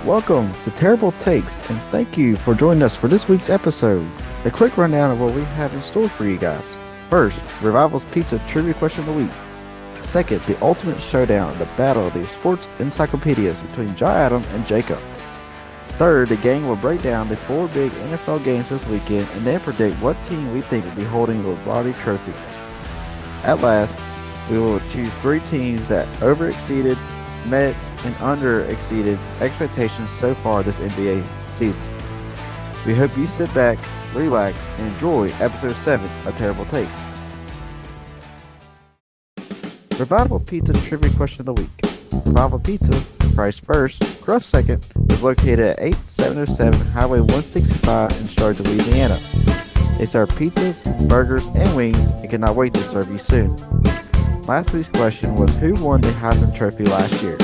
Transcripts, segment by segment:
Welcome to Terrible Takes, and thank you for joining us for this week's episode. A quick rundown of what we have in store for you guys. First, Revival's Pizza Trivia Question of the Week. Second, the ultimate showdown, the battle of the sports encyclopedias between John Adam and Jacob. Third, the gang will break down the four big NFL games this weekend and then predict what team we think will be holding the Lombardi Trophy. At last, we will choose three teams that over-exceeded, met, and under-exceeded expectations so far this NBA season. We hope you sit back, relax, and enjoy episode 7 of Terrible Takes. Revival Pizza Trivia Question of the Week. Revival Pizza, priced first, crust second, is located at 8707 Highway 165 in Sturgis, Louisiana. They serve pizzas, burgers, and wings and cannot wait to serve you soon. Last week's question was who won the Heisman Trophy last year?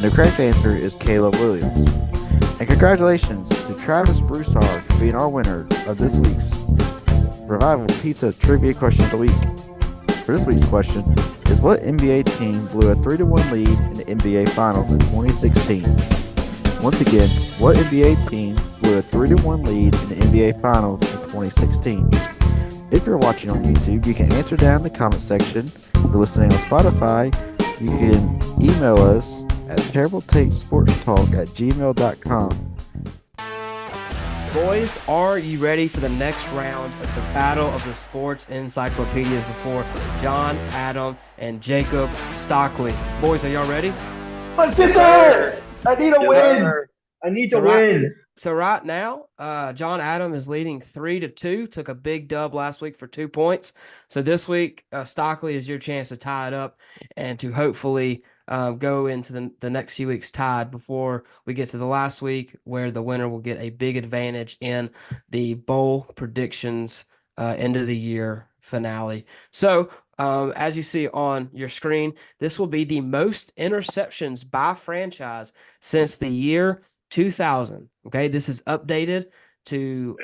And the correct answer is Caleb Williams. And congratulations to Travis Broussard for being our winner of this week's Revival Pizza Trivia Question of the Week. For this week's question is what NBA team blew a 3-1 lead in the NBA Finals in 2016? Once again, what NBA team blew a 3-1 lead in the NBA Finals in 2016? If you're watching on YouTube, you can answer down in the comment section. If you're listening on Spotify, you can email us at terribletakesportstalk@gmail.com. Boys, are you ready for the next round of the Battle of the Sports Encyclopedias before John, Adam, and Jacob Stockley? Boys, are y'all ready? Yes, sir. I need a win. I need to win. So right now, John Adam is leading 3-2. Took a big dub last week for 2 points. So this week, Stockley is your chance to tie it up and to hopefully go into the next few weeks tied before we get to the last week where the winner will get a big advantage in the bowl predictions end of the year finale. So as you see on your screen, this will be the most interceptions by franchise since the year 2000. Okay, this is updated to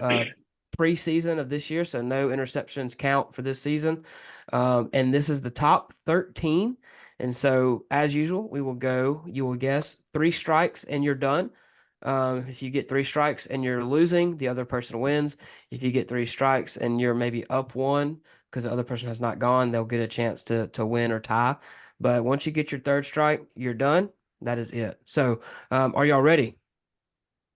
preseason of this year, so no interceptions count for this season. And this is the top 13. And so, as usual, you will guess 3 strikes and you're done. If you get 3 strikes and you're losing, the other person wins. If you get 3 strikes and you're maybe up 1 because the other person has not gone, they'll get a chance to win or tie. But once you get your 3rd strike, you're done. That is it. So, are y'all ready?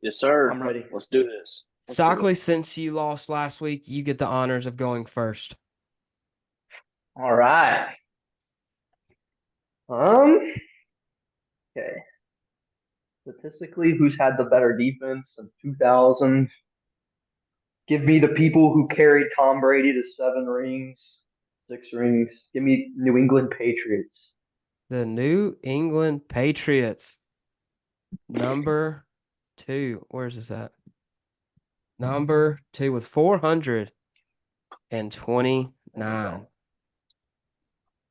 Yes, sir. I'm ready. Let's do this. Stockley, since you lost last week, you get the honors of going first. All right. Okay. Statistically, who's had the better defense in 2000? Give me the people who carried Tom Brady to 7 rings, 6 rings. Give me New England Patriots. The New England Patriots. Number 2. Where's this at? Number 2 with 429.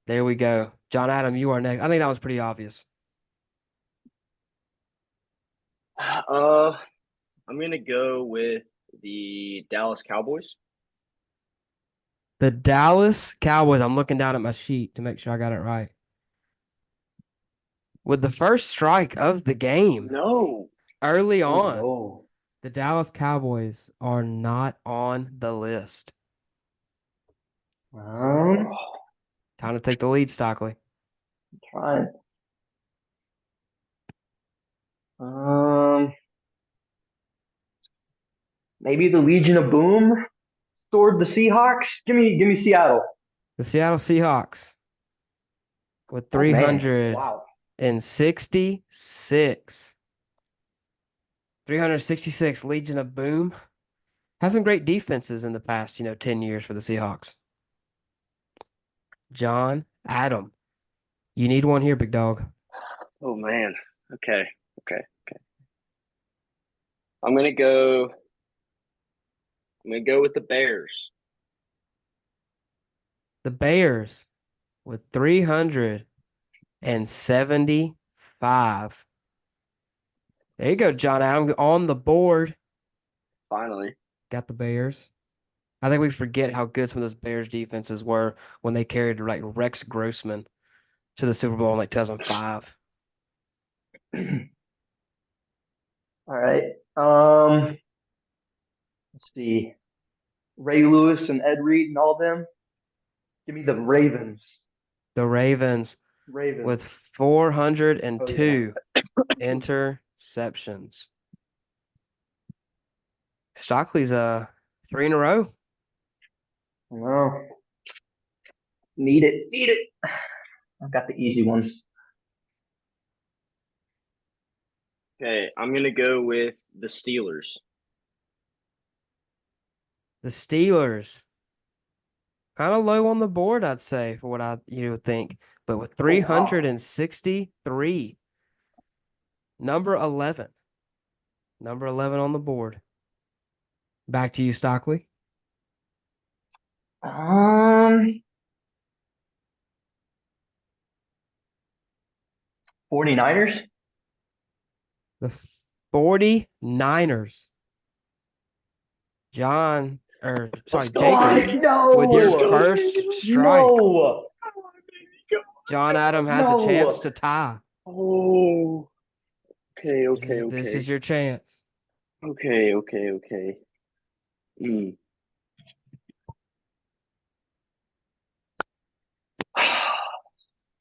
There we go. John Adam, you are next. I think that was pretty obvious. I'm gonna go with the Dallas Cowboys. The Dallas Cowboys. I'm looking down at my sheet to make sure I got it right. With the first strike of the game. No. Early on. Oh. The Dallas Cowboys are not on the list. Um, Time to take the lead, Stockley. trying. Maybe the Legion of Boom stored the Seahawks. Give me Seattle. The Seattle Seahawks with Oh, man. 366. 366 Legion of Boom. Had some great defenses in the past, 10 years for the Seahawks. John Adam, you need one here, big dog. Oh man. Okay. I'm gonna go with the Bears. The Bears with 375. There you go, John Adam, on the board. Finally. Got the Bears. I think we forget how good some of those Bears defenses were when they carried like Rex Grossman to the Super Bowl in like 2005. All right. Let's see. Ray Lewis and Ed Reed and all them. Give me the Ravens. The Ravens Ravens. with Oh yeah. 402 interceptions. Stockley's 3 in a row. Well, need it. Need it. I've got the easy ones. Okay, I'm gonna go with the Steelers. The Steelers. Kind of low on the board, I'd say, for what you would think. But with Oh, wow. 363, number 11. Number 11 on the board. Back to you, Stockley. 49ers. The 49ers. John, or sorry, Let's go, Jacob, baby. No. with your Let's go, first baby. strike. No. Come on, baby. Come John Adam has a No. chance to tie. on. Oh. Okay, This is your chance. Okay.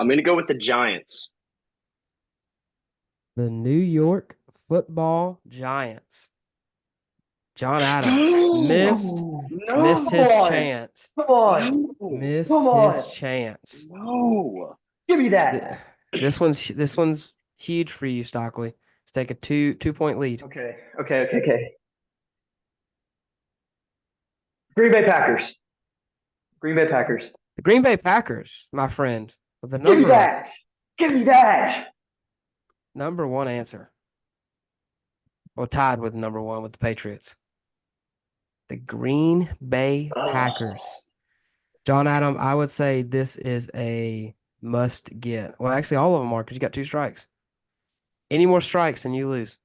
I'm gonna go with the Giants. The New York Football Giants. John Adam missed No. his Come on. chance. Come on. No. Missed Come his on. chance. No. Give me Th- that. This one's huge for you, Stockley. To take a 2-point lead. Okay. Green Bay Packers. Green Bay Packers. The Green Bay Packers, my friend, with the Give me that. Give me that. number 1 answer. Well, tied with number 1 with the Patriots. The Green Bay Packers. John Adam, I would say this is a must get. Well, actually, all of them are because you got 2 strikes. Any more strikes and you lose.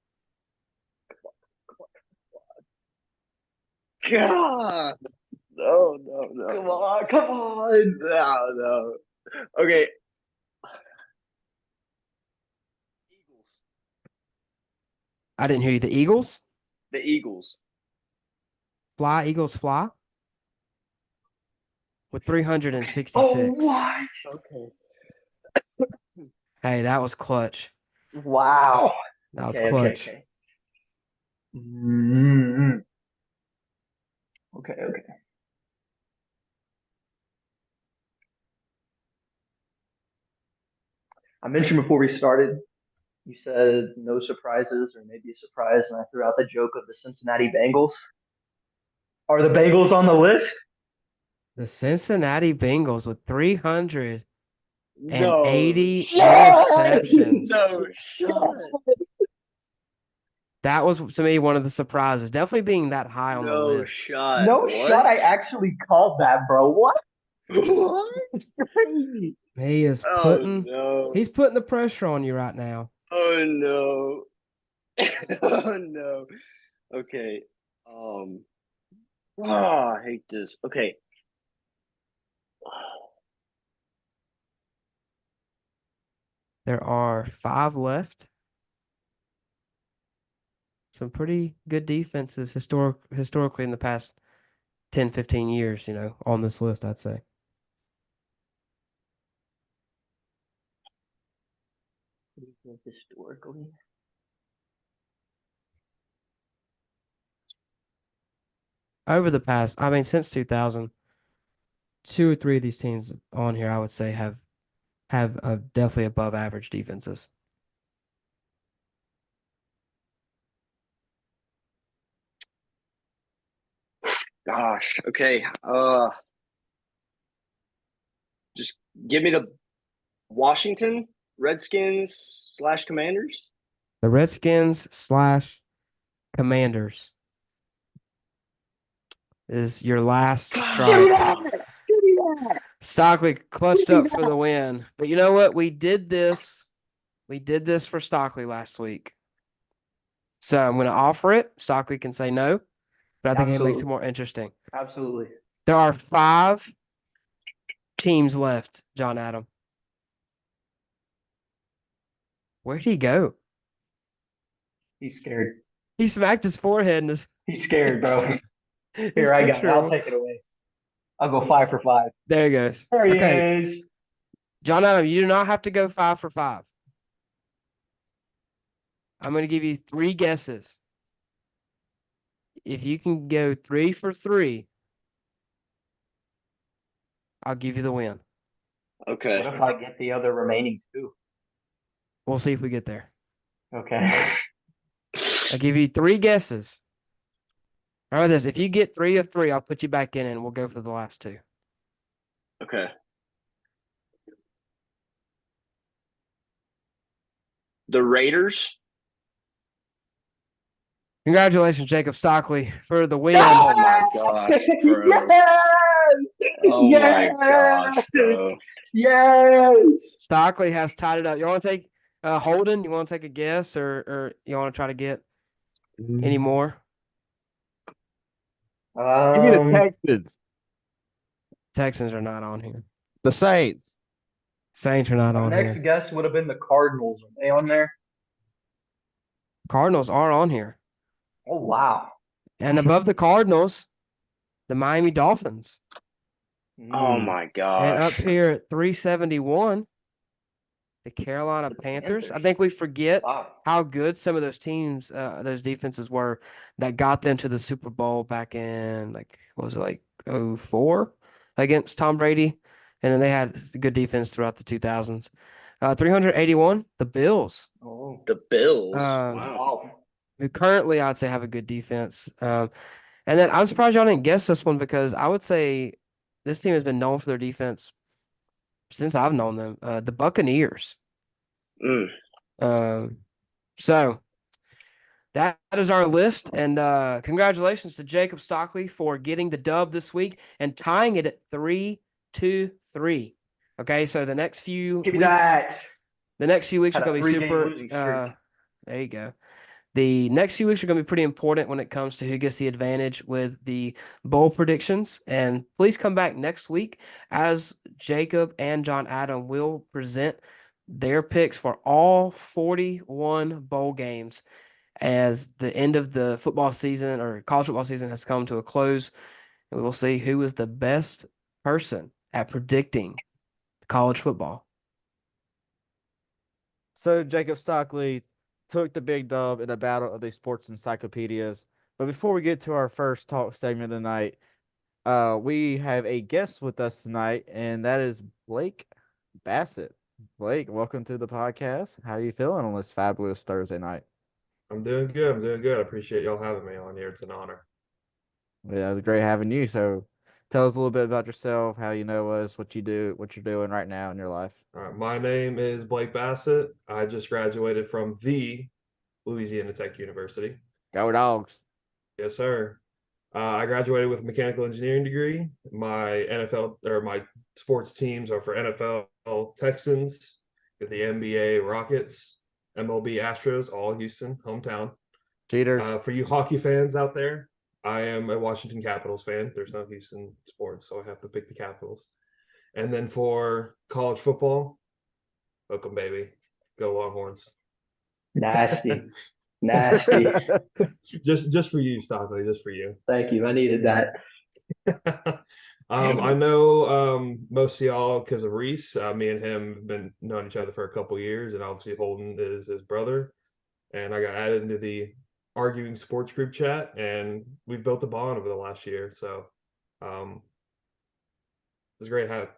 God. No. Come on. No. Okay. Eagles. I didn't hear you. The Eagles? The Eagles. Fly, Eagles fly. With 366. Oh, what? Okay. Hey, that was clutch. Wow. That was Okay. clutch. Okay. I mentioned before we started, you said no surprises or maybe a surprise, and I threw out the joke of the Cincinnati Bengals. Are the Bengals on the list? The Cincinnati Bengals with 380 No. interceptions. No shot. That was, to me, one of the surprises. Definitely being that high on the No list. shot. No What? shot. I actually called that, bro. What? What? It's crazy. He is Oh putting no. he's putting the pressure on you right now. Oh no. Oh no. Okay. I hate this. Okay. There are 5 left. Some pretty good defenses historically in the past 10, 15 years, on this list, I'd say. Historically. Over the past, since 2000, 2 or 3 of these teams on here, I would say have definitely above average defenses. Gosh. Okay. Just give me the Washington Redskins / Commanders. The Redskins / Commanders is your last strike. Give me that. Stockley clutched up for the win. But you know what? We did this for Stockley last week. So I'm going to offer it. Stockley can say no, but I think it makes it more interesting. Absolutely. There are 5 teams left, John Adam. Where'd he go? He's scared. He smacked his forehead and his, He's scared, bro. his Here, I got it. picture. I'll take it away. I'll go 5 for 5. There he goes. There he Okay, is. John Adam, you do not have to go 5 for 5. I'm going to give you 3 guesses. If you can go 3 for 3, I'll give you the win. Okay. What if I get the other remaining 2? We'll see if we get there. Okay. I'll give you 3 guesses. Remember this, if you get 3 of 3, I'll put you back in and we'll go for the last 2. Okay. The Raiders. Congratulations, Jacob Stockley, for the win. Oh my gosh, bro. Yes! Oh my gosh, bro. Yes! Stockley has tied it up. You want to take Holden? You want to take a guess, or you want to try to get any more? Give me the Texans. Texans are not on here. The Saints. Saints are not My on next here. guess would have been the Cardinals. Are they on there? Cardinals are on here, Oh, wow. and above the Cardinals, the Miami Dolphins, Oh Mm. my and up gosh. here at 371, the Carolina The Panthers. I Panthers. think we forget Wow. how good some of those teams, those defenses were that got them to the Super Bowl back in what was it, like 04 against Tom Brady, and then they had good defense throughout the 2000s. 381, the Bills, Oh. The Bills. Um, Wow. Wow. who currently I'd say have a good defense. And then I'm surprised y'all didn't guess this one because I would say this team has been known for their defense since I've known them. The Buccaneers. Mm. So that is our list, and congratulations to Jacob Stockley for getting the dub this week and tying it at 3-3. Okay, so the next few Give me weeks, that. the next few weeks Had are a going to be 3-game super. losing streak. There you go. The next few weeks are going to be pretty important when it comes to who gets the advantage with the bowl predictions. And please come back next week as Jacob and John Adam will present their picks for all 41 bowl games as the end of the football season or college football season has come to a close. And we will see who is the best person at predicting college football. So Jacob Stockley took the big dub in a battle of the sports encyclopedias. But before we get to our first talk segment of the night, we have a guest with us tonight, and that is Blake Bassett. Blake, welcome to the podcast. How are you feeling on this fabulous Thursday night? I'm doing good. I'm doing good. I appreciate y'all having me on here. It's an honor. Yeah, it was great having you. So tell us a little bit about yourself, how you know us, what you do, what you're doing right now in your life. All right, my name is Blake Bassett. I just graduated from the Louisiana Tech University. Go Dogs. Yes, sir. I graduated with a mechanical engineering degree. My my sports teams are for NFL Texans, with the NBA Rockets, MLB Astros, all Houston, hometown. Cheaters. For you hockey fans out there, I am a Washington Capitals fan. There's no Houston sports, so I have to pick the Capitals. And then for college football, welcome, baby. Go Longhorns. Nasty. Nasty. Just for you, Stockley, just for you. Thank you. I needed that. I know most of y'all because of Reese. Me and him have been knowing each other for a couple years, and obviously Holden is his brother. And I got added into the arguing sports group chat, and we've built a bond over the last year. So it's great to have.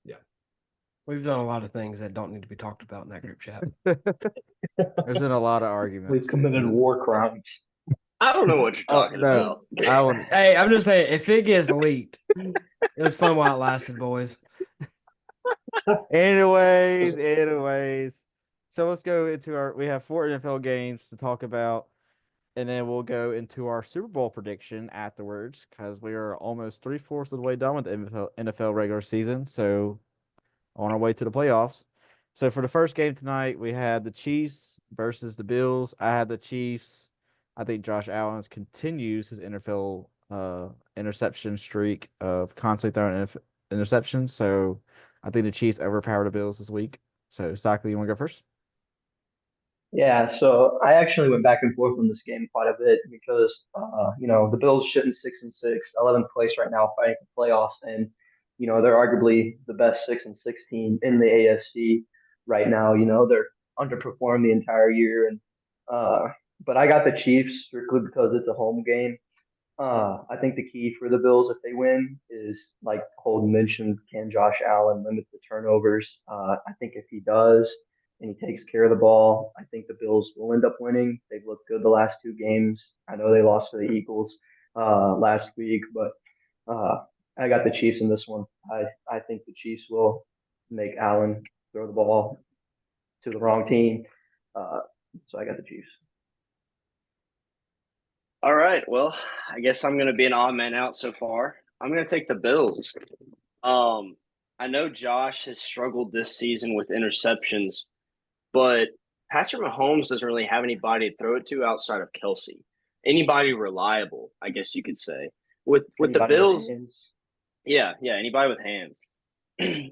Yeah. We've done a lot of things that don't need to be talked about in that group chat. There's been a lot of arguments. We've committed war crimes. I don't know what you're talking no. about. I would. Hey, I'm just saying, if it gets leaked, it was fun while it lasted, boys. Anyways. So let's go into we have 4 NFL games to talk about, and then we'll go into our Super Bowl prediction afterwards because we are almost 3/4 of the way done with the NFL regular season. So on our way to the playoffs. So for the first game tonight, we had the Chiefs versus the Bills. I had the Chiefs. I think Josh Allen continues his NFL interception streak of constantly throwing interceptions. So I think the Chiefs overpower the Bills this week. So Stockley, you want to go first? Yeah, so I actually went back and forth on this game quite a bit because, the Bills sitting 6-6, 11th place right now, fighting for playoffs, and they're arguably the best 6-6 team in the AFC right now. They're underperformed the entire year, and uh, but I got the Chiefs strictly because it's a home game. I think the key for the Bills if they win is like Holden mentioned, can Josh Allen limit the turnovers? I think if he does and he takes care of the ball, I think the Bills will end up winning. They've looked good the last two games. I know they lost to the Eagles last week, but I got the Chiefs in this one. I think the Chiefs will make Allen throw the ball to the wrong team. Uh, so I got the Chiefs. All right. Well, I guess I'm gonna be an odd man out so far. I'm gonna take the Bills. Um, I know Josh has struggled this season with interceptions, but Patrick Mahomes doesn't really have anybody to throw it to outside of Kelsey. Anybody reliable, I guess you could say. With the Anybody with Bills, hands? yeah, anybody with hands.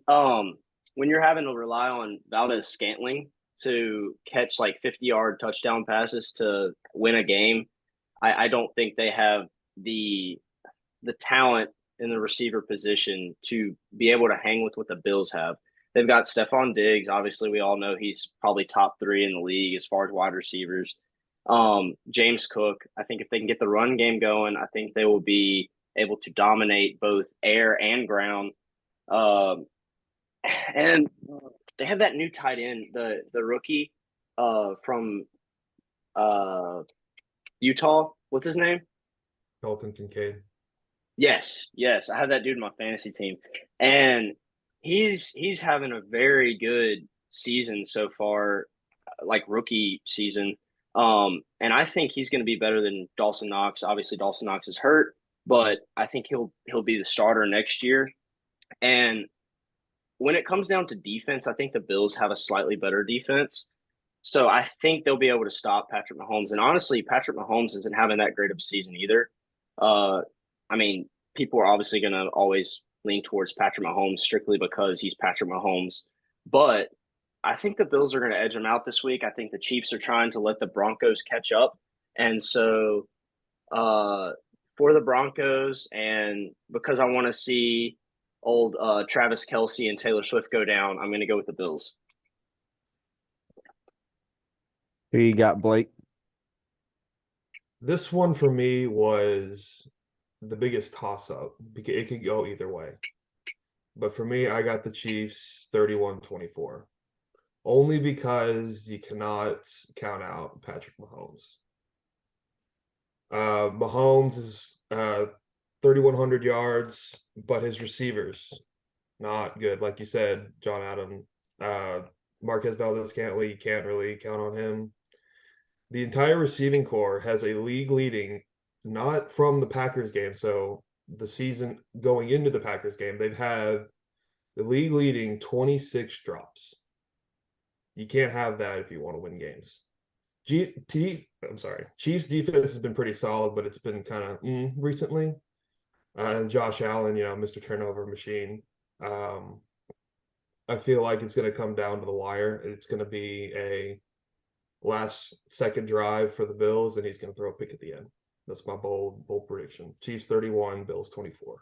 um, when you're having to rely on Valdez Scantling to catch like 50-yard touchdown passes to win a game, I don't think they have the talent in the receiver position to be able to hang with what the Bills have. They've got Stephon Diggs. Obviously, we all know he's probably top 3 in the league as far as wide receivers. James Cook. I think if they can get the run game going, I think they will be able to dominate both air and ground. Um, and they have that new tight end, the rookie from Utah. What's his name? Dalton Kincaid. Yes. I have that dude in my fantasy team, and he's having a very good season so far, like rookie season. And I think he's going to be better than Dawson Knox. Obviously, Dawson Knox is hurt, but I think he'll be the starter next year. And when it comes down to defense, I think the Bills have a slightly better defense. So I think they'll be able to stop Patrick Mahomes. And honestly, Patrick Mahomes isn't having that great of a season either. Uh, I mean, people are obviously going to always lean towards Patrick Mahomes strictly because he's Patrick Mahomes. But I think the Bills are going to edge them out this week. I think the Chiefs are trying to let the Broncos catch up. And so uh, for the Broncos, and because I want to see old Travis Kelce and Taylor Swift go down, I'm going to go with the Bills. Who you got, Blake? This one for me was the biggest toss-up because it could go either way. But for me, I got the Chiefs 31-24. Only because you cannot count out Patrick Mahomes. Mahomes is 3,100 yards, but his receivers not good. Like you said, John Adam, Marquez Valdez-Scantling, you can't really count on him. The entire receiving core has a league leading, not from the Packers game. So the season going into the Packers game, they've had the league leading 26 drops. You can't have that if you want to win games. Chiefs defense has been pretty solid, but it's been kind of recently. Josh Allen, Mr. Turnover Machine. I feel like it's going to come down to the wire. It's going to be a last second drive for the Bills, and he's going to throw a pick at the end. That's my bold prediction. Chiefs 31, Bills 24.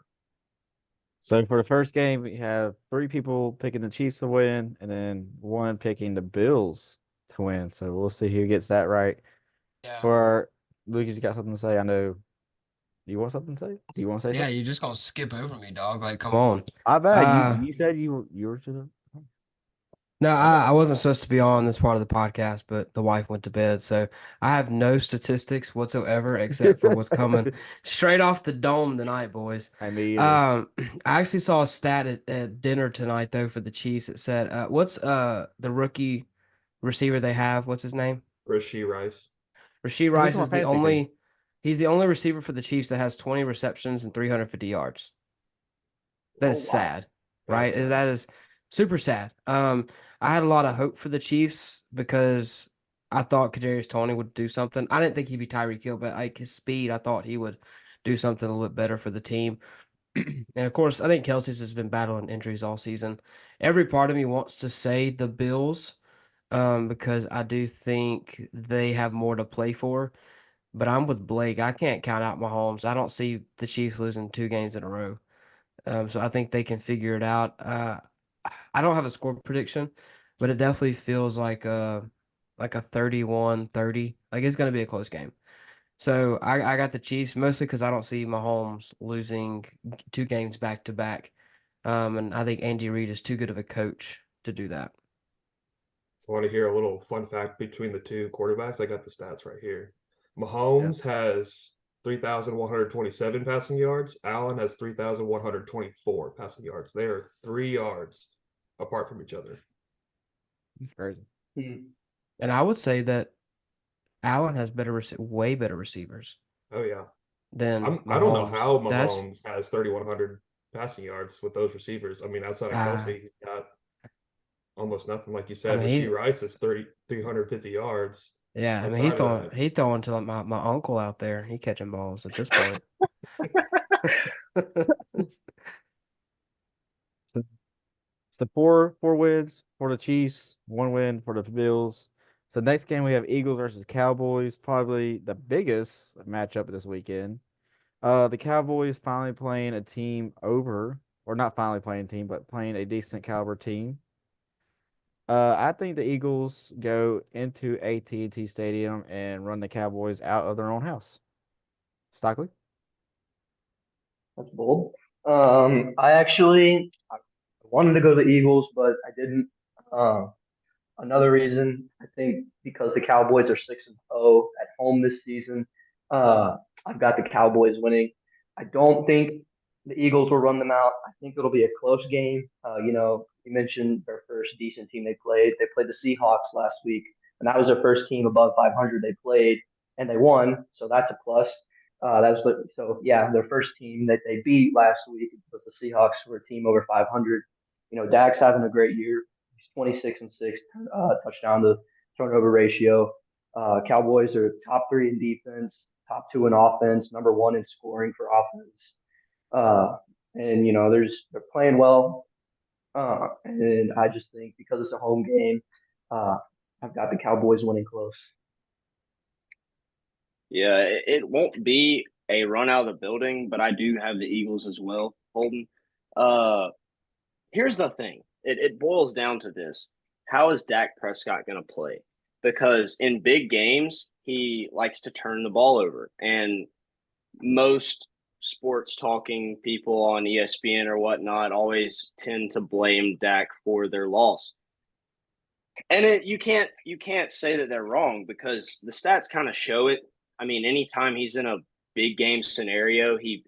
So for the first game, we have 3 people picking the Chiefs to win, and then 1 picking the Bills to win. So we'll see who gets that right. Yeah. For Lucas, you got something to say? I know. You want something to say? Do you want to say Yeah, something? you're just gonna skip over me, dog. Like, come on. I bet Uh, you said you were to the. No, I wasn't supposed to be on this part of the podcast, but the wife went to bed. So I have no statistics whatsoever except for what's coming straight off the dome tonight, boys. I me either. I actually saw a stat at dinner tonight, though, for the Chiefs. It said, what's the rookie receiver they have? What's his name? Rasheed Rice. Rasheed He's Rice on is my fantasy team. he's the only receiver for the Chiefs that has 20 receptions and 350 yards. That is sad, right? That's That is super sad. I had a lot of hope for the Chiefs because I thought Kadarius Toney would do something. I didn't think he'd be Tyreek Hill, but like his speed, I thought he would do something a little bit better for the team. And of course, I think Kelsey's has been battling injuries all season. Every part of me wants to say the Bills, because I do think they have more to play for. But I'm with Blake. I can't count out Mahomes. I don't see the Chiefs losing 2 games in a row. So I think they can figure it out. I don't have a score prediction, but it definitely feels like a 31-30. Like it's going to be a close game. So I got the Chiefs mostly because I don't see Mahomes losing 2 games back to back. And I think Andy Reid is too good of a coach to do that. Want to hear a little fun fact between the two quarterbacks? I got the stats right here. Yeah. Mahomes has 3,127 passing yards. Allen has 3,124 passing yards. They are 3 yards apart from each other. That's crazy. And I would say that Allen has way better receivers Oh yeah. than I don't know Mahomes. how That's Mahomes has 3,100 passing yards with those receivers. I mean, outside of uh, Kelsey, he's got almost nothing. Like you I said, mean Rasheed he's Rice is 350 yards. yeah, I mean Outside of that, he's throwing to like my uncle out there. He catching balls at this point. So, so four wins for the Chiefs, 1 win for the Bills. So next game we have Eagles versus Cowboys, probably the biggest matchup this weekend. The Cowboys finally playing a team over, or not finally playing a team, but playing a decent caliber team. I think the Eagles go into AT&T Stadium and run the Cowboys out of their own house. Stockley? That's bold. I wanted to go to the Eagles, but I didn't. Another reason, I think, because the Cowboys are 6-0 at home this season. Uh, I've got the Cowboys winning. I don't think the Eagles will run them out. I think it'll be a close game. You mentioned their first decent team they played. They played the Seahawks last week, and that was their first team above 500 they played, and they won. So that's a plus. Yeah, their first team that they beat last week was the Seahawks, who were a team over 500. Dak's having a great year. He's 26-6, touchdown to turnover ratio. Cowboys are top 3 in defense, top 2 in offense, number 1 in scoring for offense. And they're playing well. And I just think because it's a home game, I've got the Cowboys winning close. Yeah, it won't be a run out of the building, but I do have the Eagles as well, Holden. Uh, Here's the thing. It boils down to this. How is Dak Prescott going to play? Because in big games, he likes to turn the ball over. And most sports talking people on ESPN or whatnot always tend to blame Dak for their loss. And you can't say that they're wrong because the stats kind of show it. I mean, anytime he's in a big game scenario, he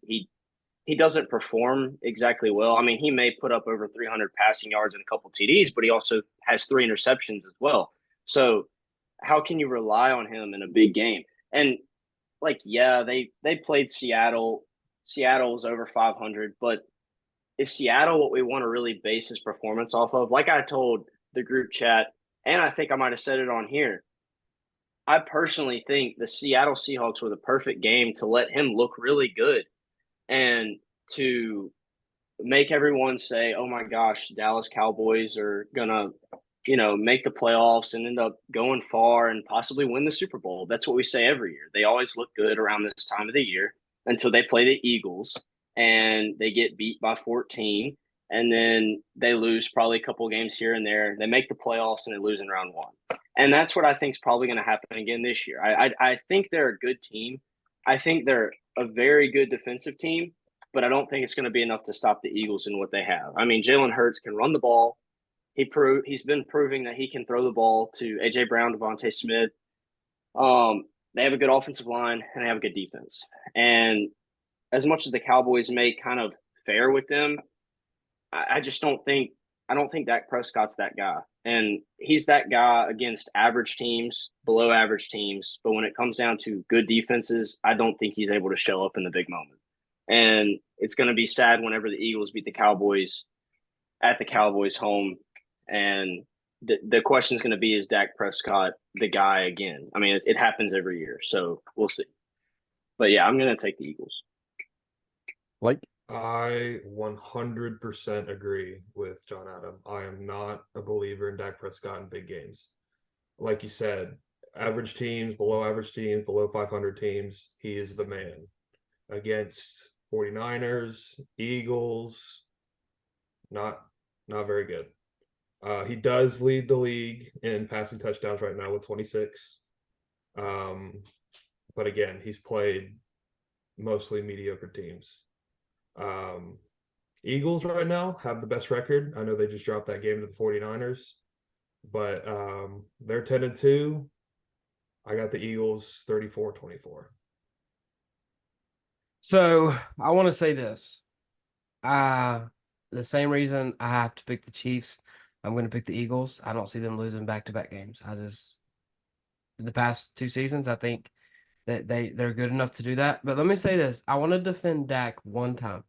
doesn't perform exactly well. I mean, he may put up over 300 passing yards and a couple TDs, but he also has 3 interceptions as well. So, how can you rely on him in a big game? And yeah, they played Seattle. Seattle was over 500, but is Seattle what we want to really base his performance off of? Like I told the group chat, and I think I might have said it on here. I personally think the Seattle Seahawks were the perfect game to let him look really good and to make everyone say, "Oh my gosh, Dallas Cowboys are gonna, make the playoffs and end up going far and possibly win the Super Bowl." That's what we say every year. They always look good around this time of the year until they play the Eagles and they get beat by 14, and then they lose probably a couple of games here and there. They make the playoffs and they lose in round 1, and that's what I think is probably going to happen again this year. I think they're a good team. I think they're a very good defensive team, but I don't think it's going to be enough to stop the Eagles in what they have. I mean, Jalen Hurts can run the ball. He's been proving that he can throw the ball to AJ Brown, Devontae Smith. They have a good offensive line and they have a good defense. And as much as the Cowboys may kind of fare with them, I just don't think Dak Prescott's that guy. And he's that guy against average teams, below average teams. But when it comes down to good defenses, I don't think he's able to show up in the big moment. And it's going to be sad whenever the Eagles beat the Cowboys at the Cowboys' home. And the question is going to be, is Dak Prescott the guy again? I mean, it happens every year. So we'll see. But yeah, I'm going to take the Eagles. Like, I 100% agree with John Adam. I am not a believer in Dak Prescott in big games. like you said, average teams, below average teams, below 500 teams, he is the man. Against 49ers, Eagles, not very good. He does lead the league in passing touchdowns right now with 26. But again, he's played mostly mediocre teams. Eagles right now have the best record. I know they just dropped that game to the 49ers, but they're 10-2. I got the Eagles 34-24. So I want to say this. The same reason I have to pick the Chiefs, I'm going to pick the Eagles. I don't see them losing back-to-back games. In the past 2 seasons, I think that they're good enough to do that. But let me say this. I want to defend Dak one time.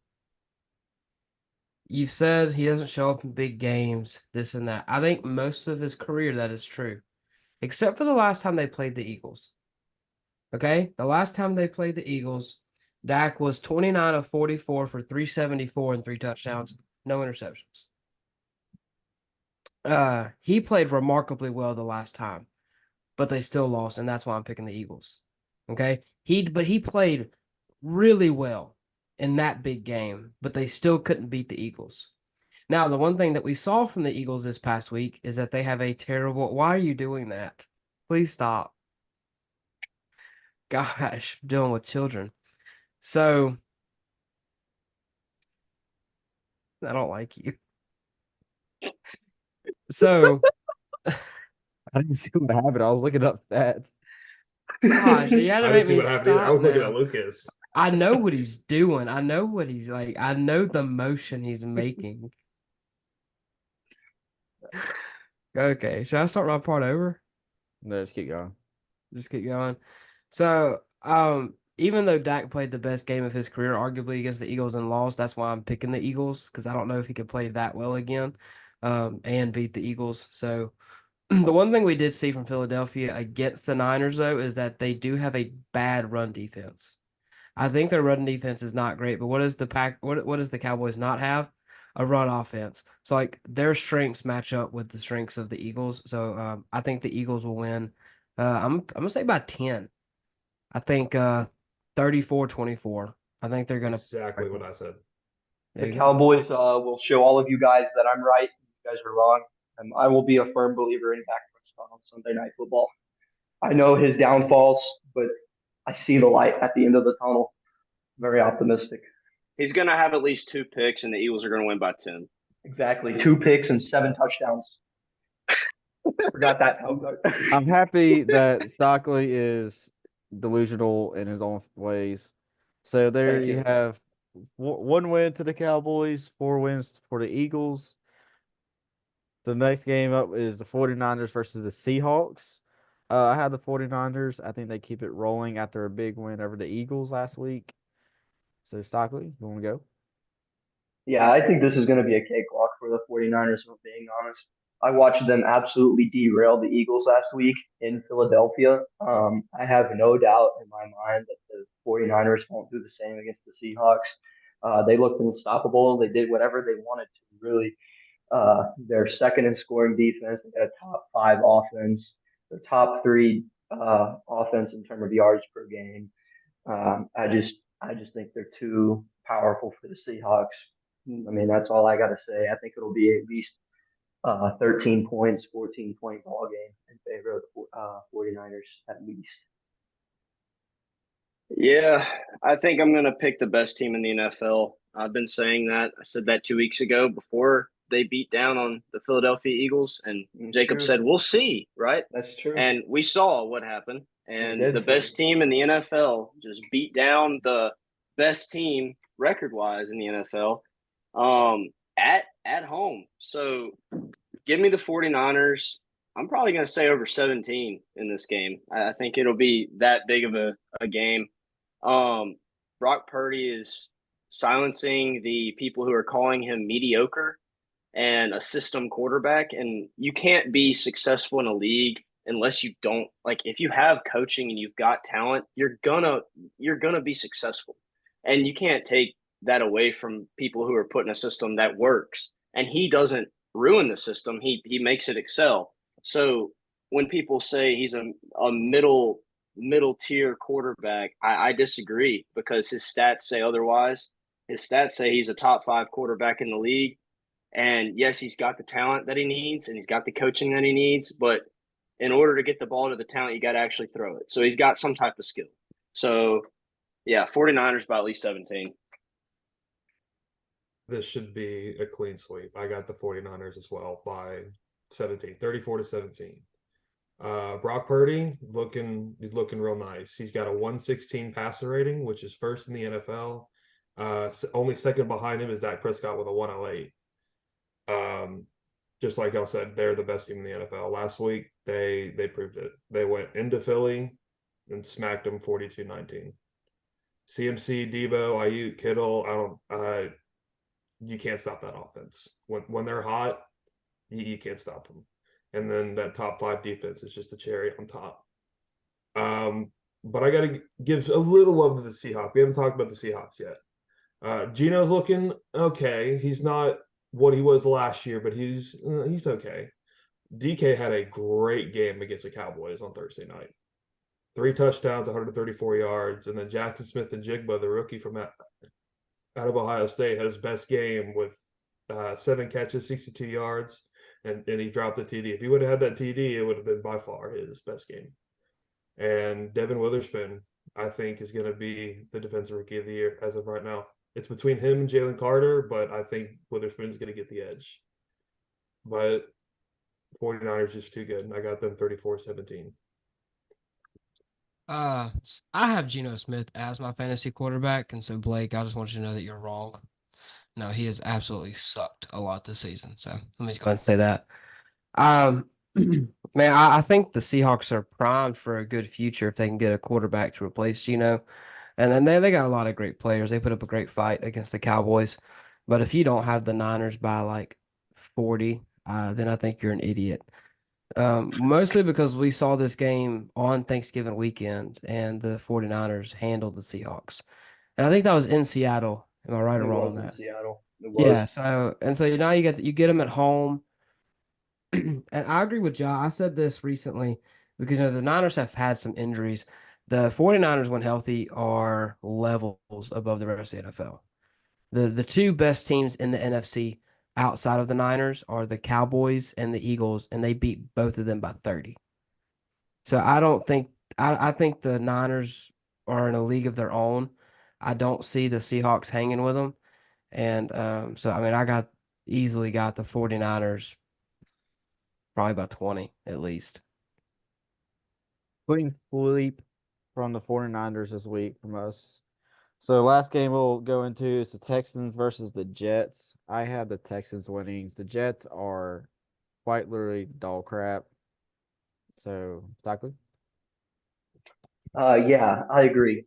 You said he doesn't show up in big games, this and that. I think most of his career that is true, except for the last time they played the Eagles. Okay? The last time they played the Eagles, Dak was 29 of 44 for 374 and 3 touchdowns, no interceptions. He played remarkably well the last time, but they still lost, and that's why I'm picking the Eagles. Okay? But he played really well in that big game, but they still couldn't beat the Eagles. Now, the one thing that we saw from the Eagles this past week is that they have a terrible. Why are you doing that? Please stop. Gosh, I'm dealing with children. So, I don't like you. So, I didn't see what happened. I was looking up stats. gosh, you had to I make didn't see me what happened either. I stop was looking now. at Lucas. I know what he's doing. I know what he's like. I know the motion he's making. Okay, should I start my part over? No, just keep going. Just keep going. So, even though Dak played the best game of his career, arguably against the Eagles and lost, that's why I'm picking the Eagles because I don't know if he could play that well again, and beat the Eagles. So, the one thing we did see from Philadelphia against the Niners, though, is that they do have a bad run defense. I think their run defense is not great, but what does what does the Cowboys not have? A run offense. So like their strengths match up with the strengths of the Eagles. So I think the Eagles will win. I'm gonna say by 10. I think 34-24. I think they're gonna. Exactly what I said. There The you go. Cowboys will show all of you guys that I'm right. You guys are wrong. I will be a firm believer in Dak Prescott on Sunday Night Football. I know his downfalls, but I see the light at the end of the tunnel. Very optimistic. He's going to have at least 2 picks, and the Eagles are going to win by 10. Exactly. 2 picks and 7 touchdowns. Forgot that. I'm happy that Stockley is delusional in his own ways. So there Thank you you. have one win to the Cowboys, 4 wins for the Eagles. The next game up is the 49ers versus the Seahawks. I have the 49ers. I think they keep it rolling after a big win over the Eagles last week. So, Stockley, you want to go? Yeah, I think this is going to be a cakewalk for the 49ers, if I'm being honest. I watched them absolutely derail the Eagles last week in Philadelphia. I have no doubt in my mind that the 49ers won't do the same against the Seahawks. They looked unstoppable. They did whatever they wanted to, really. They're second in scoring defense. They got a top 5 offense. They're top 3 offense in terms of yards per game. I just think they're too powerful for the Seahawks. I mean, that's all I got to say. I think it'll be at least 13 points, 14-point ball game in favor of the 49ers at least. Yeah, I think I'm going to pick the best team in the NFL. I've been saying that. I said that 2 weeks ago before they beat down on the Philadelphia Eagles, and Jacob True. said, "We'll see," right? That's true. And we saw what happened. And did. the best team in the NFL just beat down the best team record-wise in the NFL at home. So give me the 49ers. I'm probably going to say over 17 in this game. I think it'll be that big of a game. Brock Purdy is silencing the people who are calling him mediocre and a system quarterback. And you can't be successful in a league unless you don't, like, if you have coaching and you've got talent, you're gonna be successful. And you can't take that away from people who are putting a system that works. And he doesn't ruin the system. He makes it excel. So when people say he's a middle tier quarterback, I disagree because his stats say otherwise. His stats say he's a top 5 quarterback in the league. And yes, he's got the talent that he needs and he's got the coaching that he needs, but in order to get the ball to the talent, you got to actually throw it. So he's got some type of skill. So yeah, 49ers by at least 17. This should be a clean sweep. I got the 49ers as well by 17, 34-17. Brock Purdy he's looking real nice. He's got a 116 passer rating, which is first in the NFL. Only second behind him is Dak Prescott with a 108. Just like y'all said, they're the best team in the NFL. Last week, they proved it. They went into Philly and smacked them 42-19. CMC, Debo, Ayuk, Kittle, you can't stop that offense. When they're hot, you can't stop them. And then that top 5 defense is just a cherry on top. But I got to give a little love to the Seahawks. We haven't talked about the Seahawks yet. Geno's looking okay. He's not what he was last year, but he's okay. DK had a great game against the Cowboys on Thursday night. 3 touchdowns, 134 yards, and then Jackson Smith-Njigba, the rookie from out of Ohio State, had his best game with 7 catches, 62 yards, and he dropped the TD. If he would have had that TD, it would have been by far his best game. And Devin Witherspoon, I think, is going to be the defensive rookie of the year as of right now. It's between him and Jalen Carter, but I think Witherspoon's going to get the edge. But 49ers just too good. I got them 34-17. I have Geno Smith as my fantasy quarterback, and so Blake, I just want you to know that you're wrong. No, he has absolutely sucked a lot this season. So let me just go ahead and say that. Man, I think the Seahawks are primed for a good future if they can get a quarterback to replace Geno. And then they got a lot of great players. They put up a great fight against the Cowboys. But if you don't have the Niners by like 40, then I think you're an idiot. Mostly because we saw this game on Thanksgiving weekend and the 49ers handled the Seahawks. And I think that was in Seattle. Am I right or It wrong was on in that? Seattle. It was. Yeah. So now you get them at home. And I agree with Ja. I said this recently because the Niners have had some injuries. The 49ers, when healthy, are levels above the rest of the NFL. The 2 best teams in the NFC outside of the Niners are the Cowboys and the Eagles, and they beat both of them by 30. So I think the Niners are in a league of their own. I don't see the Seahawks hanging with them. And so I mean I easily got the 49ers probably about 20 at least. Clean sweep from the 49ers this week from us. So last game we'll go into is the Texans versus the Jets. I have the Texans winning. The Jets are quite literally dog crap. So, Stockley? Yeah, I agree.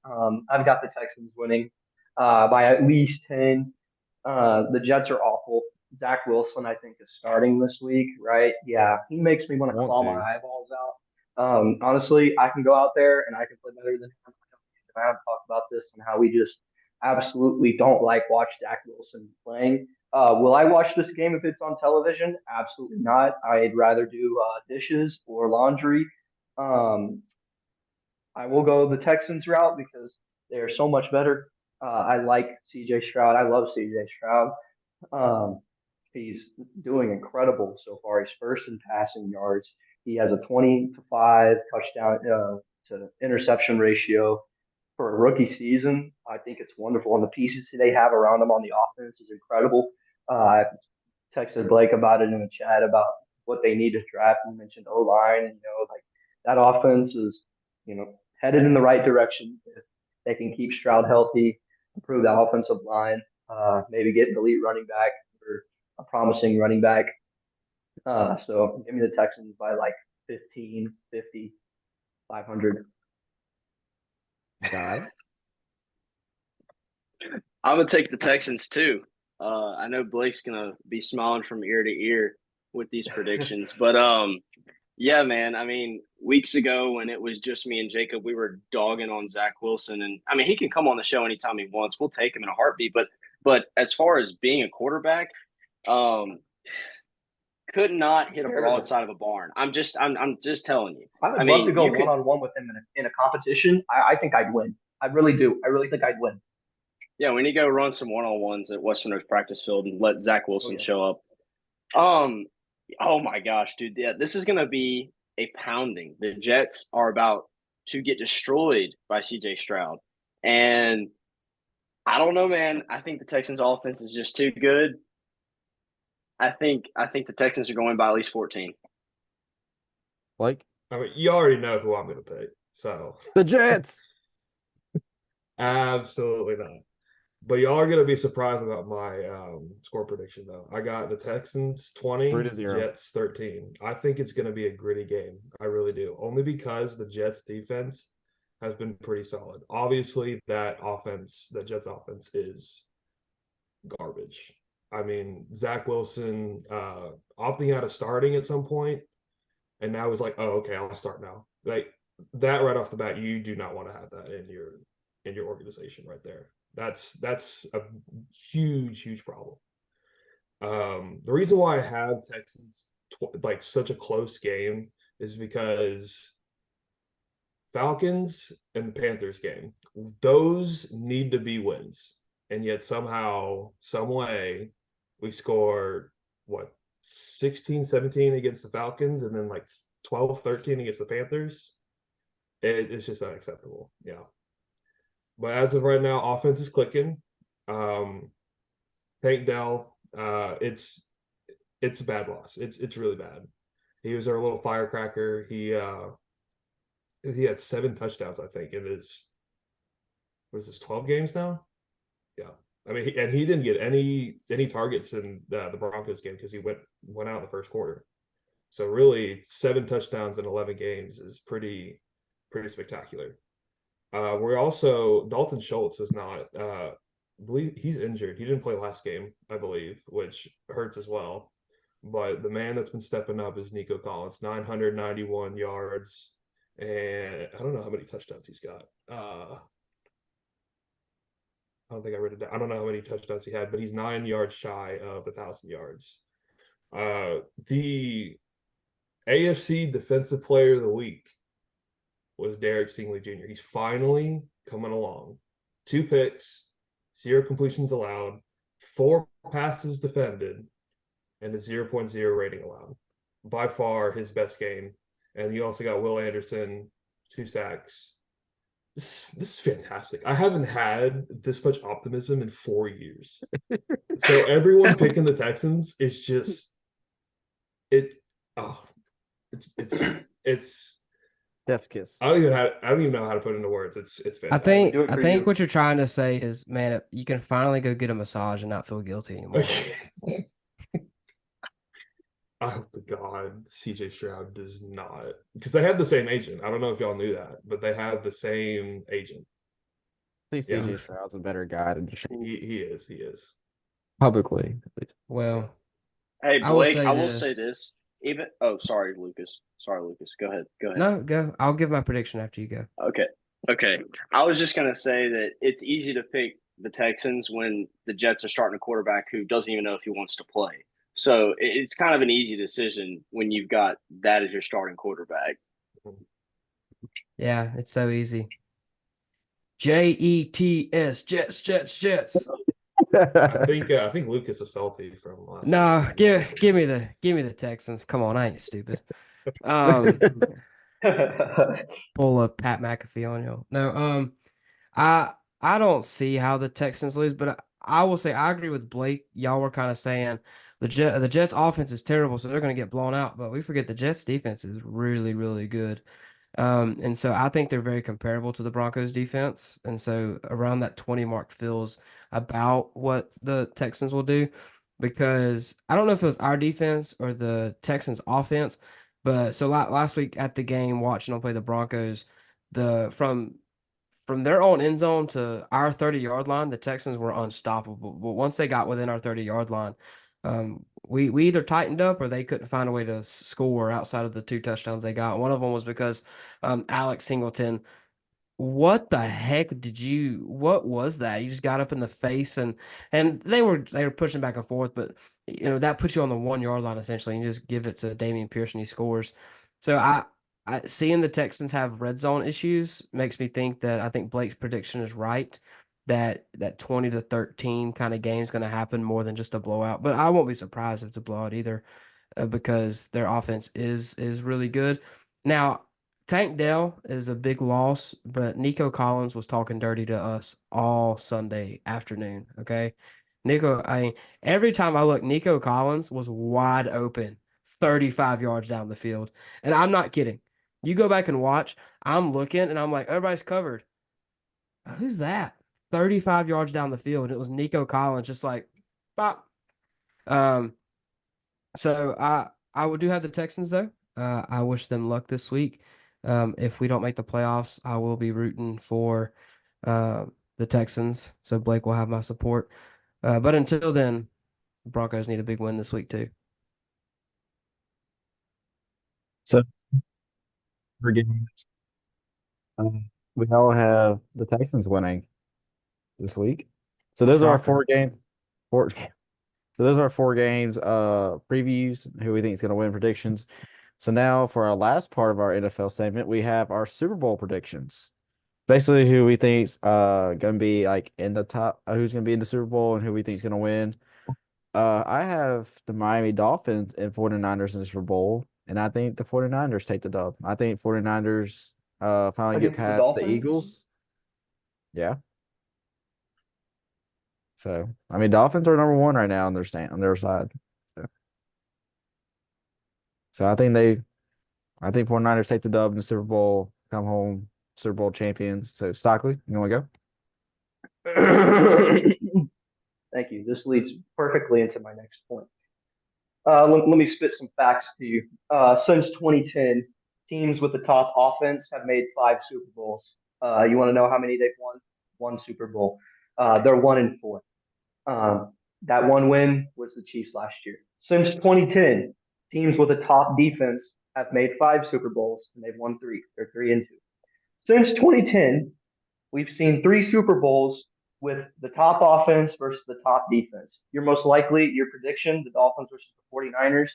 I've got the Texans winning by at least 10. The Jets are awful. Zach Wilson, I think, is starting this week, right? Yeah, he makes me want to claw my eyeballs out. Honestly, I can go out there and I can play better than him. I have talked about this and how we just absolutely don't like watch Zach Wilson playing. Will I watch this game if it's on television? Absolutely not. I'd rather do dishes or laundry. Um, I will go the Texans route because they are so much better. I like CJ Stroud. I love CJ Stroud. Um, he's doing incredible so far. He's first in passing yards. He has a 20-5 touchdown to interception ratio for a rookie season. I think it's wonderful. And the pieces they have around him on the offense is incredible. I texted Blake about it in the chat about what they need to draft. And mentioned O line, and like that offense is headed in the right direction if they can keep Stroud healthy, improve the offensive line, maybe get an elite running back or a promising running back. So give me the Texans by like 15, 50, 500. Guy? I'm gonna take the Texans too. I know Blake's gonna be smiling from ear to ear with these predictions, but yeah, man. I mean, weeks ago when it was just me and Jacob, we were dogging on Zach Wilson, and I mean, he can come on the show anytime he wants. We'll take him in a heartbeat. But as far as being a quarterback, could not hit a Terrible. broadside of a barn. I'm just telling you. I would I love mean, to go you could- one-on-one with him in a competition. I think I'd win. I really do. I really think I'd win. Yeah, we need to go run some one-on-ones at Western Oaks practice field and let Zach Wilson yeah. show up. Oh my gosh, dude. Yeah, this is gonna be a pounding. The Jets are about to get destroyed by CJ Stroud. And I don't know, man. I think the Texans offense is just too good. I think the Texans are going by at least 14. Like I mean, you already know who I'm going to pick. So, the Jets. absolutely not. But y'all are going to be surprised about my score prediction, though. I got the Texans 20, 3-0. Jets 13. I think it's going to be a gritty game. I really do. Only because the Jets defense has been pretty solid. Obviously, that Jets offense is garbage. I mean, Zach Wilson opting out of starting at some point, and now he's like, "Oh, okay, I'll start now." Like that right off the bat, you do not want to have that in your organization right there. That's a huge problem. The reason why I have Texans like such a close game is because Falcons and the Panthers game, those need to be wins. And yet somehow, some way, we score what 16-17 against the Falcons and then like 12-13 against the Panthers. It's just unacceptable. Yeah. But as of right now, offense is clicking. Tank Dell, it's a bad loss. It's really bad. He was our little firecracker. He had 7 touchdowns, I think, in his 12 games now. Yeah, I mean, he didn't get any targets in the Broncos game because he went out in the first quarter. So really, 7 touchdowns in 11 games is pretty spectacular. We're also Dalton Schultz is not. I believe he's injured. He didn't play last game, I believe, which hurts as well. But the man that's been stepping up is Nico Collins, 991 yards, and I don't know how many touchdowns he's got. I don't think I read it down. I don't know how many touchdowns he had, but he's 9 yards shy of 1,000 yards. The AFC Defensive Player of the Week was Derek Stingley Jr. He's finally coming along. 2 picks, 0 completions allowed, 4 passes defended, and a 0.0 rating allowed. By far his best game. And you also got Will Anderson, 2 sacks. This is fantastic. I haven't had this much optimism in 4 years. So everyone picking the Texans is just it's Chef's kiss. I don't even know how to put it into words. It's I fantastic. think what you're trying to say is, man, you can finally go get a massage and not feel guilty anymore. I hope to God CJ Stroud does not, because they have the same agent. I don't know if y'all knew that, but they have the same agent. I think CJ Stroud's a better guy than He is publicly, at least. Well, Hey, I will Blake, say I will this. say this. Sorry, Lucas. Go ahead. No, go. I'll give my prediction after you go. Okay. I was just gonna say that it's easy to pick the Texans when the Jets are starting a quarterback who doesn't even know if he wants to play. So it's kind of an easy decision when you've got that as your starting quarterback. Yeah, it's so easy. Jets, Jets. I think Lucas is salty from last No, week. give me the Texans. Come on, I ain't stupid. Pull a Pat McAfee on you. No, I don't see how the Texans lose, but I will say I agree with Blake. Y'all were kind of saying the Jets offense is terrible, so they're going to get blown out. But we forget the Jets defense is really, really good. And so I think they're very comparable to the Broncos defense. And so around that 20 mark feels about what the Texans will do, because I don't know if it was our defense or the Texans offense, but so last week at the game, watching them play the Broncos, from their own end zone to our 30-yard line, the Texans were unstoppable. But once they got within our 30-yard line, we either tightened up or they couldn't find a way to score outside of the 2 touchdowns they got. One of them was because Alex Singleton what the heck what was that? You just got up in the face and they were pushing back and forth, but that puts you on the 1 yard line essentially, and you just give it to Damian Pierce and he scores. So I seeing the Texans have red zone issues makes me think that I think Blake's prediction is right, that 20-13 kind of game is going to happen more than just a blowout. But I won't be surprised if it's a blowout either, because their offense is really good. Now, Tank Dell is a big loss, but Nico Collins was talking dirty to us all Sunday afternoon. Okay. I mean, every time I look, Nico Collins was wide open, 35 yards down the field. And I'm not kidding. You go back and watch, I'm looking and I'm like, everybody's covered. Who's that? 35 yards down the field. And it was Nico Collins, just like, pop. Um, so I would do have the Texans though. I wish them luck this week. If we don't make the playoffs, I will be rooting for the Texans. So Blake will have my support. But until then, the Broncos need a big win this week too. So for games, we all have the Texans winning this week. So those are our Shocker. 4 games. So those are our 4 games previews, who we think is going to win, predictions. So now for our last part of our NFL segment, we have our Super Bowl predictions. Basically who we think's going to be like in the top, who's going to be in the Super Bowl and who we think is going to win. I have the Miami Dolphins and 49ers in the Super Bowl, and I think the 49ers take the dub. I think 49ers finally get Against the past the Dolphins? Eagles. Yeah. So, I mean, Dolphins are number 1 right now on their side. So I think 49ers take the dub in the Super Bowl, come home Super Bowl champions. So, Stockley, you want to go? Thank you. This leads perfectly into my next point. Let me spit some facts to you. Since 2010, teams with the top offense have made 5 Super Bowls. You want to know how many they've won? 1 Super Bowl. They're 1-4. That one win was the Chiefs last year. Since 2010, teams with a top defense have made 5 Super Bowls and they've won 3. They're 3-2. Since 2010, we've seen 3 Super Bowls with the top offense versus the top defense. Your prediction, the Dolphins versus the 49ers,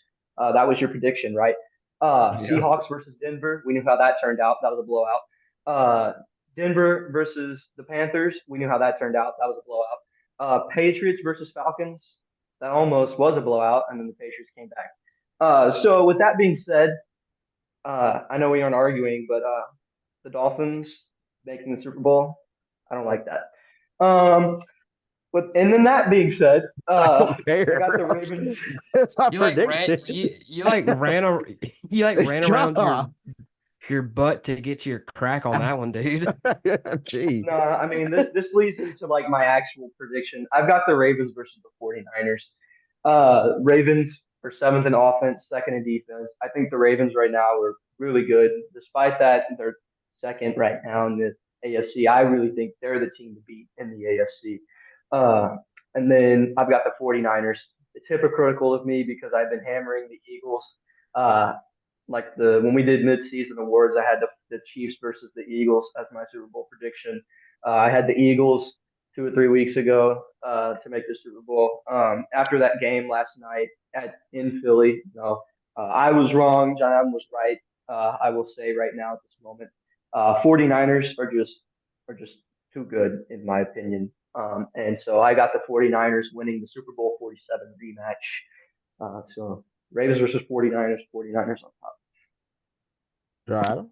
that was your prediction, right? Yeah. Seahawks versus Denver, we knew how that turned out. That was a blowout. Denver versus the Panthers, we knew how that turned out. That was a blowout. Patriots versus Falcons, that almost was a blowout, and then the Patriots came back. So with that being said, I know we aren't arguing, but the Dolphins making the Super Bowl, I don't like that. And then that being said, I don't care. I got the Ravens. It's my You like ran prediction. you like ran a, you like ran around God. your butt to get your crack on that one, dude. Gee. No, I mean this leads into like my actual prediction. I've got the Ravens versus the 49ers. Ravens are 7th in offense, 2nd in defense. I think the Ravens right now are really good. Despite that, they're 2nd right now in the AFC. I really think they're the team to beat in the AFC. And then I've got the 49ers. It's hypocritical of me because I've been hammering the Eagles. Like when we did midseason awards, I had the Chiefs versus the Eagles as my Super Bowl prediction. I had the Eagles 2 or 3 weeks ago to make the Super Bowl. After that game last night in Philly, I was wrong. John Adam was right. I will say right now at this moment, 49ers are just too good in my opinion. And so I got the 49ers winning the Super Bowl 47 rematch. So Ravens versus 49ers, 49ers on top. Right.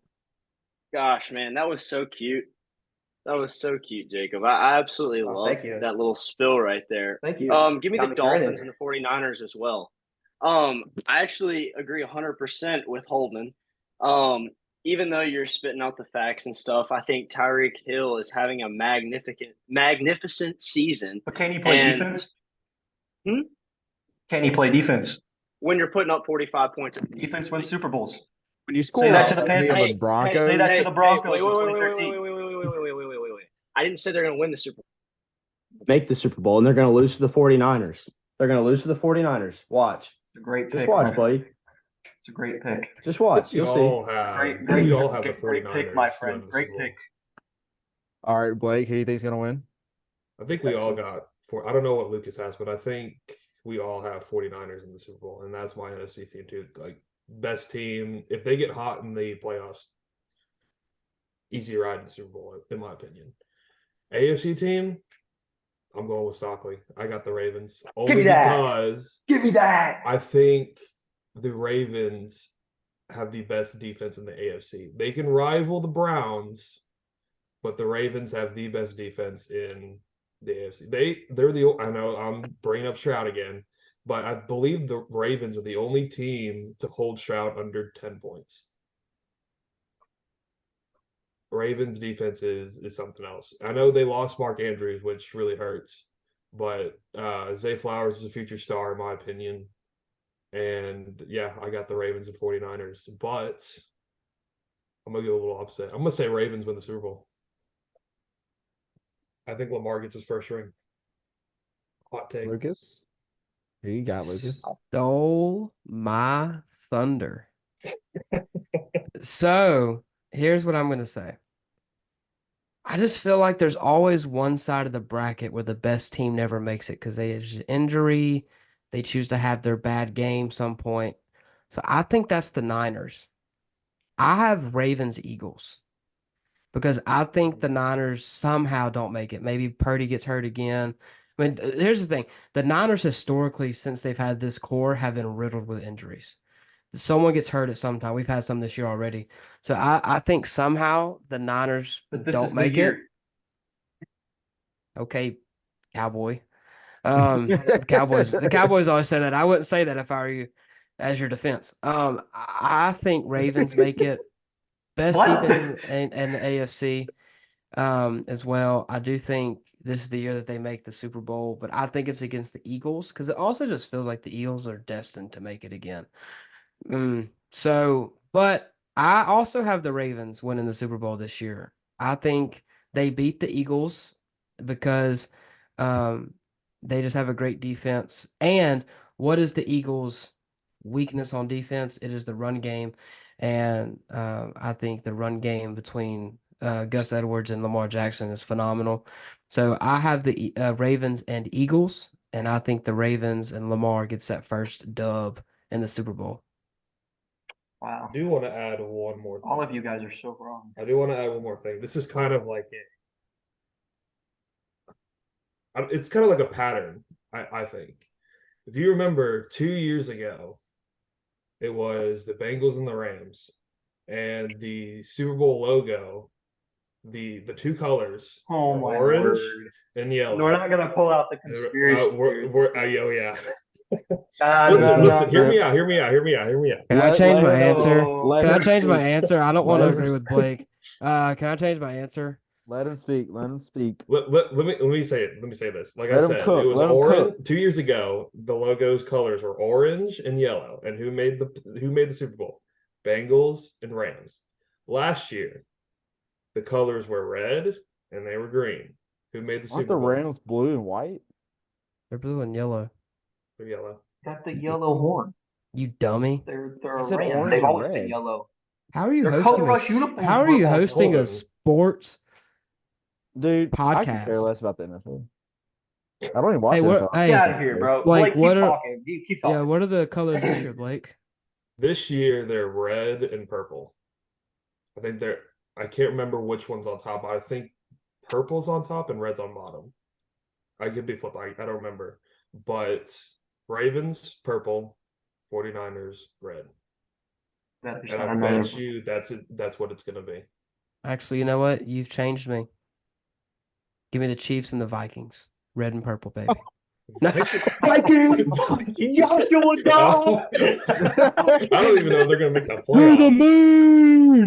Gosh, man, that was so cute. That was so cute, Jacob. I absolutely love thank you. that little spill right there. Thank you. Give me Got the me Dolphins grinning. and the 49ers as well. I actually agree 100% with Holden. Even though you're spitting out the facts and stuff, I think Tyreek Hill is having a magnificent season. But can he play defense? Can he play defense? When you're putting up 45 points, defense wins Super Bowls. When you Say score that to the Panthers. the Broncos, Say that to the Broncos Wait, in 2013. wait. I didn't say they're going to win the Super Bowl. Make the Super Bowl, and they're going to lose to the 49ers. They're going to lose to the 49ers. Watch. It's a great pick. Just watch, man. buddy. It's a great pick. Just watch. You You'll see. all have Great the pick, 49ers my to friend. win the Great Super Bowl. pick. All right, Blake, who do you think's gonna win? I think we all got I don't know what Lucas has, but I think we all have 49ers in the Super Bowl, and that's my NFC team too. Like best team. If they get hot in the playoffs, easy ride to the Super Bowl, in my opinion. AFC team, I'm going with Stockley. I got the Ravens. Only me that. because Give me that. I think the Ravens have the best defense in the AFC. They can rival the Browns, but the Ravens have the best defense in the AFC. They're the I know I'm bringing up Stroud again, but I believe the Ravens are the only team to hold Stroud under 10 points. Ravens defense is something else. I know they lost Mark Andrews, which really hurts, but Zay Flowers is a future star in my opinion. And yeah, I got the Ravens and 49ers, but I'm gonna go a little upset. I'm gonna say Ravens win the Super Bowl. I think Lamar gets his first ring. Hot take. Lucas? Who you got, Lucas? Stole my thunder. So here's what I'm going to say. I just feel like there's always one side of the bracket where the best team never makes it because they have injury. They choose to have their bad game some point. So I think that's the Niners. I have Ravens Eagles because I think the Niners somehow don't make it. Maybe Purdy gets hurt again. I mean, here's the thing. The Niners historically, since they've had this core, have been riddled with injuries. Someone gets hurt at some time. We've had some this year already. So I think somehow the Niners But this don't is the make it. year. Okay, Cowboy. The Cowboys always say that. I wouldn't say that if I were you as your defense. I think Ravens make it. Best What? defense in the AFC as well. I do think this is the year that they make the Super Bowl, but I think it's against the Eagles because it also just feels like the Eagles are destined to make it again. But I also have the Ravens winning the Super Bowl this year. I think they beat the Eagles because they just have a great defense. And what is the Eagles' weakness on defense? It is the run game. And I think the run game between Gus Edwards and Lamar Jackson is phenomenal. So I have the Ravens and Eagles, and I think the Ravens and Lamar gets that first dub in the Super Bowl. Wow. I do want to add one more thing. All of you guys are so wrong. I do want to add one more thing. This is kind of like it's kind of like a pattern, I think. If you remember 2 years ago, it was the Bengals and the Rams, and the Super Bowl logo, the two colors, Oh were my orange word. and yellow. We're not gonna pull out the conspiracy theories. Oh yeah. No, Listen. Hear no. me out. Can I change my him- answer? let Can I him change my speak. answer? I don't want to Let him- agree with Blake. Can I change my answer? Let him speak. Let him speak. Let me say it. Let me say this. Like Let I him said, cook. it was Let him orange. cook. 2 years ago, the logo's colors were orange and yellow. And who made the Super Bowl? Bengals and Rams. Last year, the colors were red and they were green. Who made the Aren't Super the Bowl? Rams blue and white? They're blue and yellow. They're yellow. Got the yellow horn. You dummy. They're I a said ram. orange They've and always been red. yellow. How are you Their hosting color rush a uniforms How are were you all hosting a golden. sports Dude, I can care podcast? less about the NFL. I don't even watch Hey, NFL. hey, Get out of here, bro. Blake, Blake, what keep are talking. Keep talking. yeah, what are the colors this year, Blake? This year they're red and purple. I think I can't remember which one's on top. I think purple's on top and red's on bottom. I could be flipped. I don't remember. But Ravens, purple, 49ers, red. That's And I another- bet you that's what it's gonna be. Actually, you know what? You've changed me. Give me the Chiefs and the Vikings. Red and purple, baby. Vikings! Joshua, no! I don't even know if they're gonna make that To the playoffs. moon!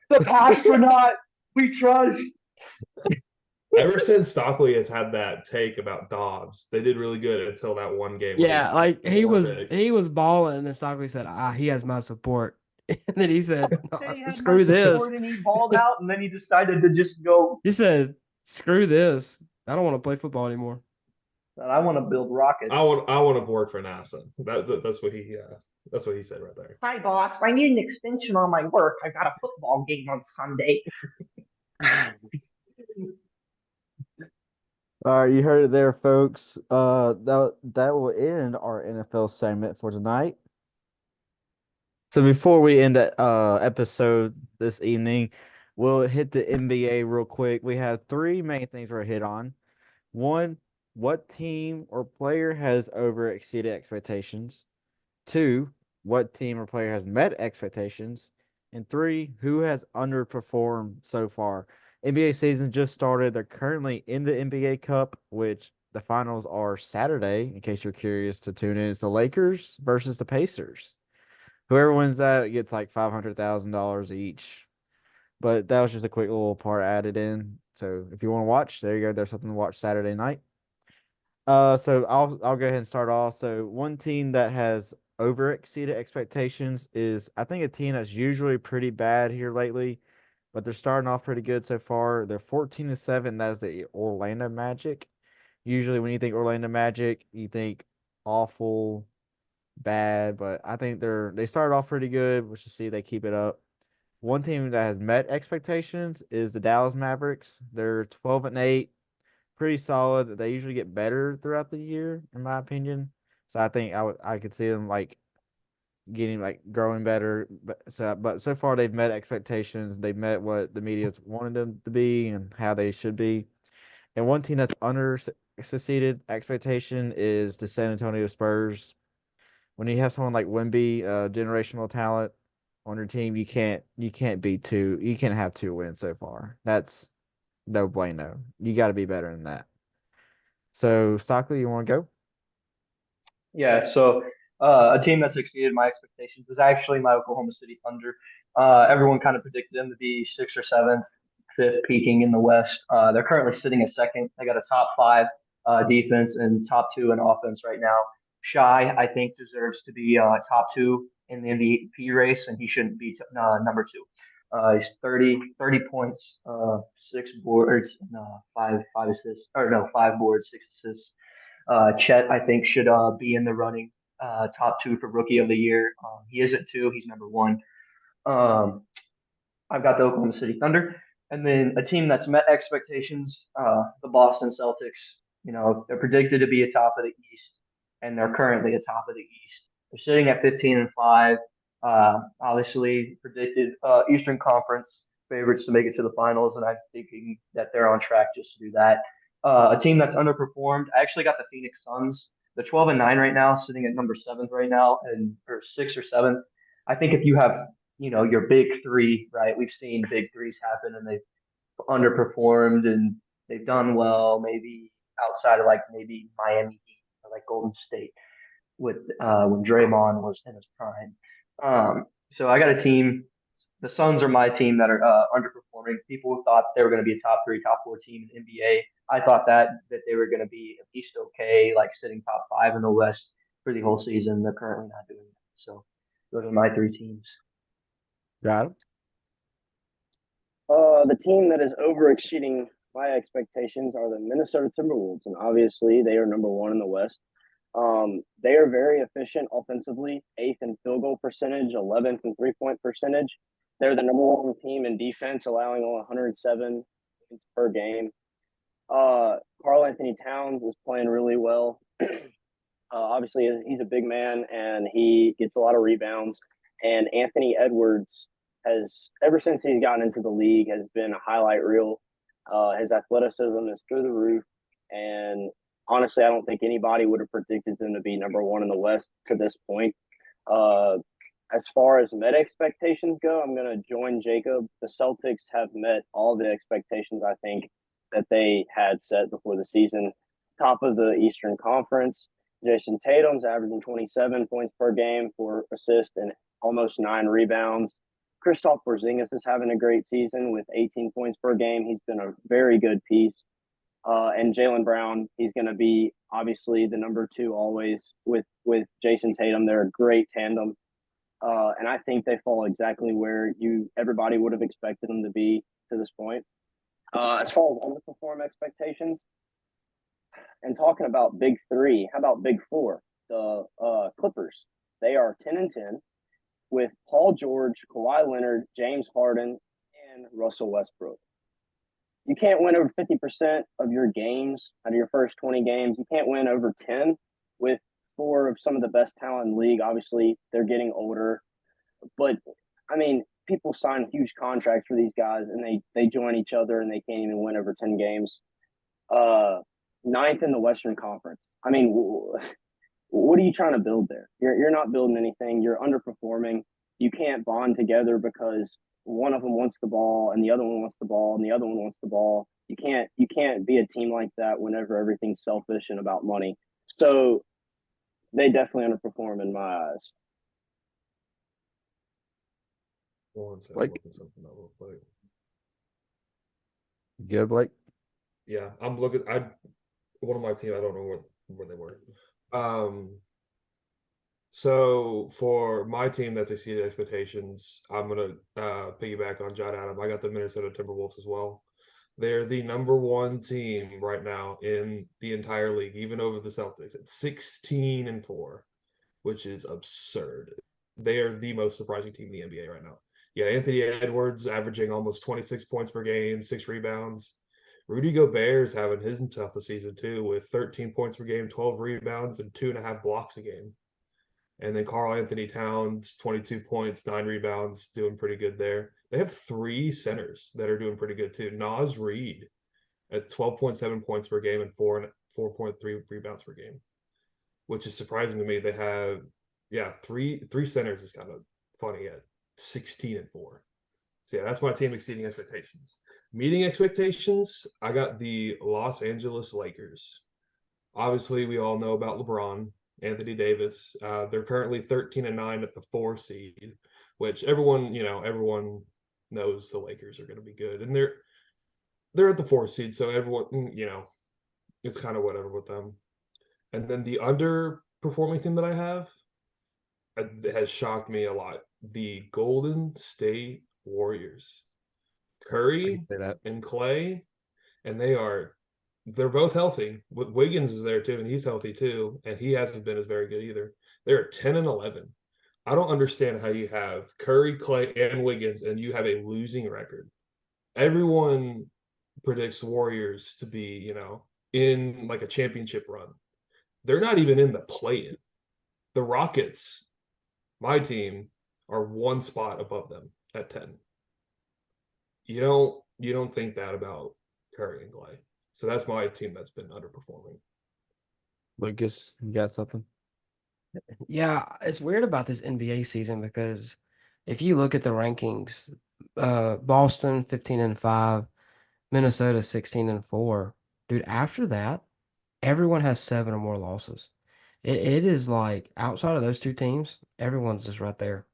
The astronaut we trust. Ever since Stockley has had that take about Dobbs, they did really good until that one game. Yeah, like he Four was picks. balling, and then Stockley said, he has my support. And then he said, He had screw my this. support and he balled out, and then he decided to just go. He said, screw this. I don't want to play football anymore. I want to build rockets. I want to work for NASA. That's what he said right there. Hi, boss. I need an extension on my work. I got a football game on Sunday. All right, you heard it there, folks. That will end our NFL segment for tonight. So before we end the episode this evening, we'll hit the NBA real quick. We have three main things we're hit on. One, what team or player has over exceeded expectations? Two, what team or player has met expectations? And three, who has underperformed so far? NBA season just started. They're currently in the NBA Cup, which the finals are Saturday, in case you're curious to tune in. It's the Lakers versus the Pacers. Whoever wins that gets like $500,000 each. But that was just a quick little part added in. So if you want to watch, there you go. There's something to watch Saturday night. So I'll go ahead and start off. So one team that has over exceeded expectations is I think a team that's usually pretty bad here lately, but they're starting off pretty good so far. They're 14-7. That's the Orlando Magic. Usually when you think Orlando Magic, you think awful, bad, but I think they started off pretty good. We should see if they keep it up. One team that has met expectations is the Dallas Mavericks. They're 12-8, pretty solid. They usually get better throughout the year, in my opinion. So I think I could see them like getting like growing better. But so far they've met expectations. They've met what the media wanted them to be and how they should be. And one team that's under succeeded expectation is the San Antonio Spurs. When you have someone like Wemby, generational talent on your team, you can't have two wins so far. That's no bueno. You got to be better than that. So Stockley, you want to go? Yeah, so a team that's exceeded my expectations is actually my Oklahoma City Thunder. Everyone kind of predicted them to be sixth or seventh, fifth, peaking in the West. They're currently sitting at second. They got a top five defense and top two in offense right now. Shy, I think, deserves to be top two in the MVP race, and he shouldn't be number two. He's 30 points, six boards, no, five assists, or no, five boards, six assists. Chet, I think, should be in the running, top two for rookie of the year. He isn't two; he's number one. Um, I've got the Oklahoma City Thunder, and then a team that's met expectations, the Boston Celtics. You know, they're predicted to be atop of the East, and they're currently atop of the East. They're sitting at 15-5. Obviously, predicted Eastern Conference favorites to make it to the finals, and I'm thinking that they're on track just to do that. A team that's underperformed. I actually got the Phoenix Suns. They're 12-9 right now, sitting at number seventh right now, and or sixth or seventh. I think if you have your big three, right? We've seen big threes happen and they've underperformed and they've done well, maybe outside of like maybe Miami Heat or like Golden State with when Draymond was in his prime. So I got a team. The Suns are my team that are underperforming. People thought they were going to be a top three, top four team in NBA. I thought that they were going to be at least okay, like sitting top five in the West for the whole season. They're currently not doing that. So those are my three teams. Got it. The team that is over exceeding my expectations are the Minnesota Timberwolves, and obviously they are number one in the West. They are very efficient offensively, eighth in field goal percentage, 11th in three-point percentage. They're the number one team in defense, allowing only 107 points per game. Karl Anthony Towns is playing really well. Obviously, he's a big man, and he gets a lot of rebounds. And Anthony Edwards has, ever since he's gotten into the league, has been a highlight reel. His athleticism is through the roof, and honestly, I don't think anybody would have predicted them to be number one in the West to this point. As far as met expectations go, I'm going to join Jacob. The Celtics have met all the expectations, I think, that they had set before the season. Top of the Eastern Conference. Jason Tatum's averaging 27 points per game, 4 assists, and almost 9 rebounds. Kristaps Porzingis is having a great season with 18 points per game. He's been a very good piece. And Jaylen Brown, he's going to be obviously the number two always with Jason Tatum. They're a great tandem. And I think they fall exactly where everybody would have expected them to be to this point. As far as underperform expectations, and talking about big three, how about big four? The Clippers. They are 10-10 with Paul George, Kawhi Leonard, James Harden, and Russell Westbrook. you can't win over 50% of your games out of your first 20 games. You can't win over 10 with four of some of the best talent in the league. Obviously, they're getting older, but I mean, people sign huge contracts for these guys, and they join each other, and they can't even win over 10 games. Uh, Ninth in the Western Conference. I mean, what are you trying to build there? You're not building anything. You're underperforming. You can't bond together because one of them wants the ball and the other one wants the ball and the other one wants the ball. You can't be a team like that whenever everything's selfish and about money. So they definitely underperform in my eyes. One second, Blake? looking something up real quick. Good, Blake. Yeah, I'm looking. One of my team. I don't know where they were. So for my team that's exceeded expectations, I'm gonna piggyback on John Adam. I got the Minnesota Timberwolves as well. They're the number one team right now in the entire league, even over the Celtics at 16-4, which is absurd. They are the most surprising team in the NBA right now. Yeah, Anthony Edwards averaging almost 26 points per game, 6 rebounds. Rudy Gobert's having himself a season too, with 13 points per game, 12 rebounds, and 2.5 blocks a game. And then Karl Anthony Towns, 22 points, 9 rebounds, doing pretty good there. They have 3 centers that are doing pretty good too. Naz Reid at 12.7 points per game and 4.3 rebounds per game, which is surprising to me. They have, three centers is kind of funny at 16-4. So yeah, that's my team exceeding expectations. Meeting expectations, I got the Los Angeles Lakers. Obviously, we all know about LeBron, Anthony Davis. They're currently 13-9 at the 4 seed, which everyone knows the Lakers are going to be good, and they're at the 4 seed, so everyone it's kind of whatever with them. And then the underperforming team that I have has shocked me a lot. The Golden State Warriors, Curry Say that. and Clay, and they're both healthy. Wiggins is there too, and he's healthy too, and he hasn't been as very good either. They're 10-11. I don't understand how you have Curry, Clay, and Wiggins, and you have a losing record. Everyone predicts the Warriors to be, in like a championship run. They're not even in the play-in. The Rockets, my team, are 1 spot above them at 10. You don't think that about Curry and Clay. So that's my team that's been underperforming. Lucas, you got something? Yeah, it's weird about this NBA season because if you look at the rankings, Boston 15-5, Minnesota 16-4. Dude, after that, everyone has 7 or more losses. It is like outside of those 2 teams, everyone's just right there.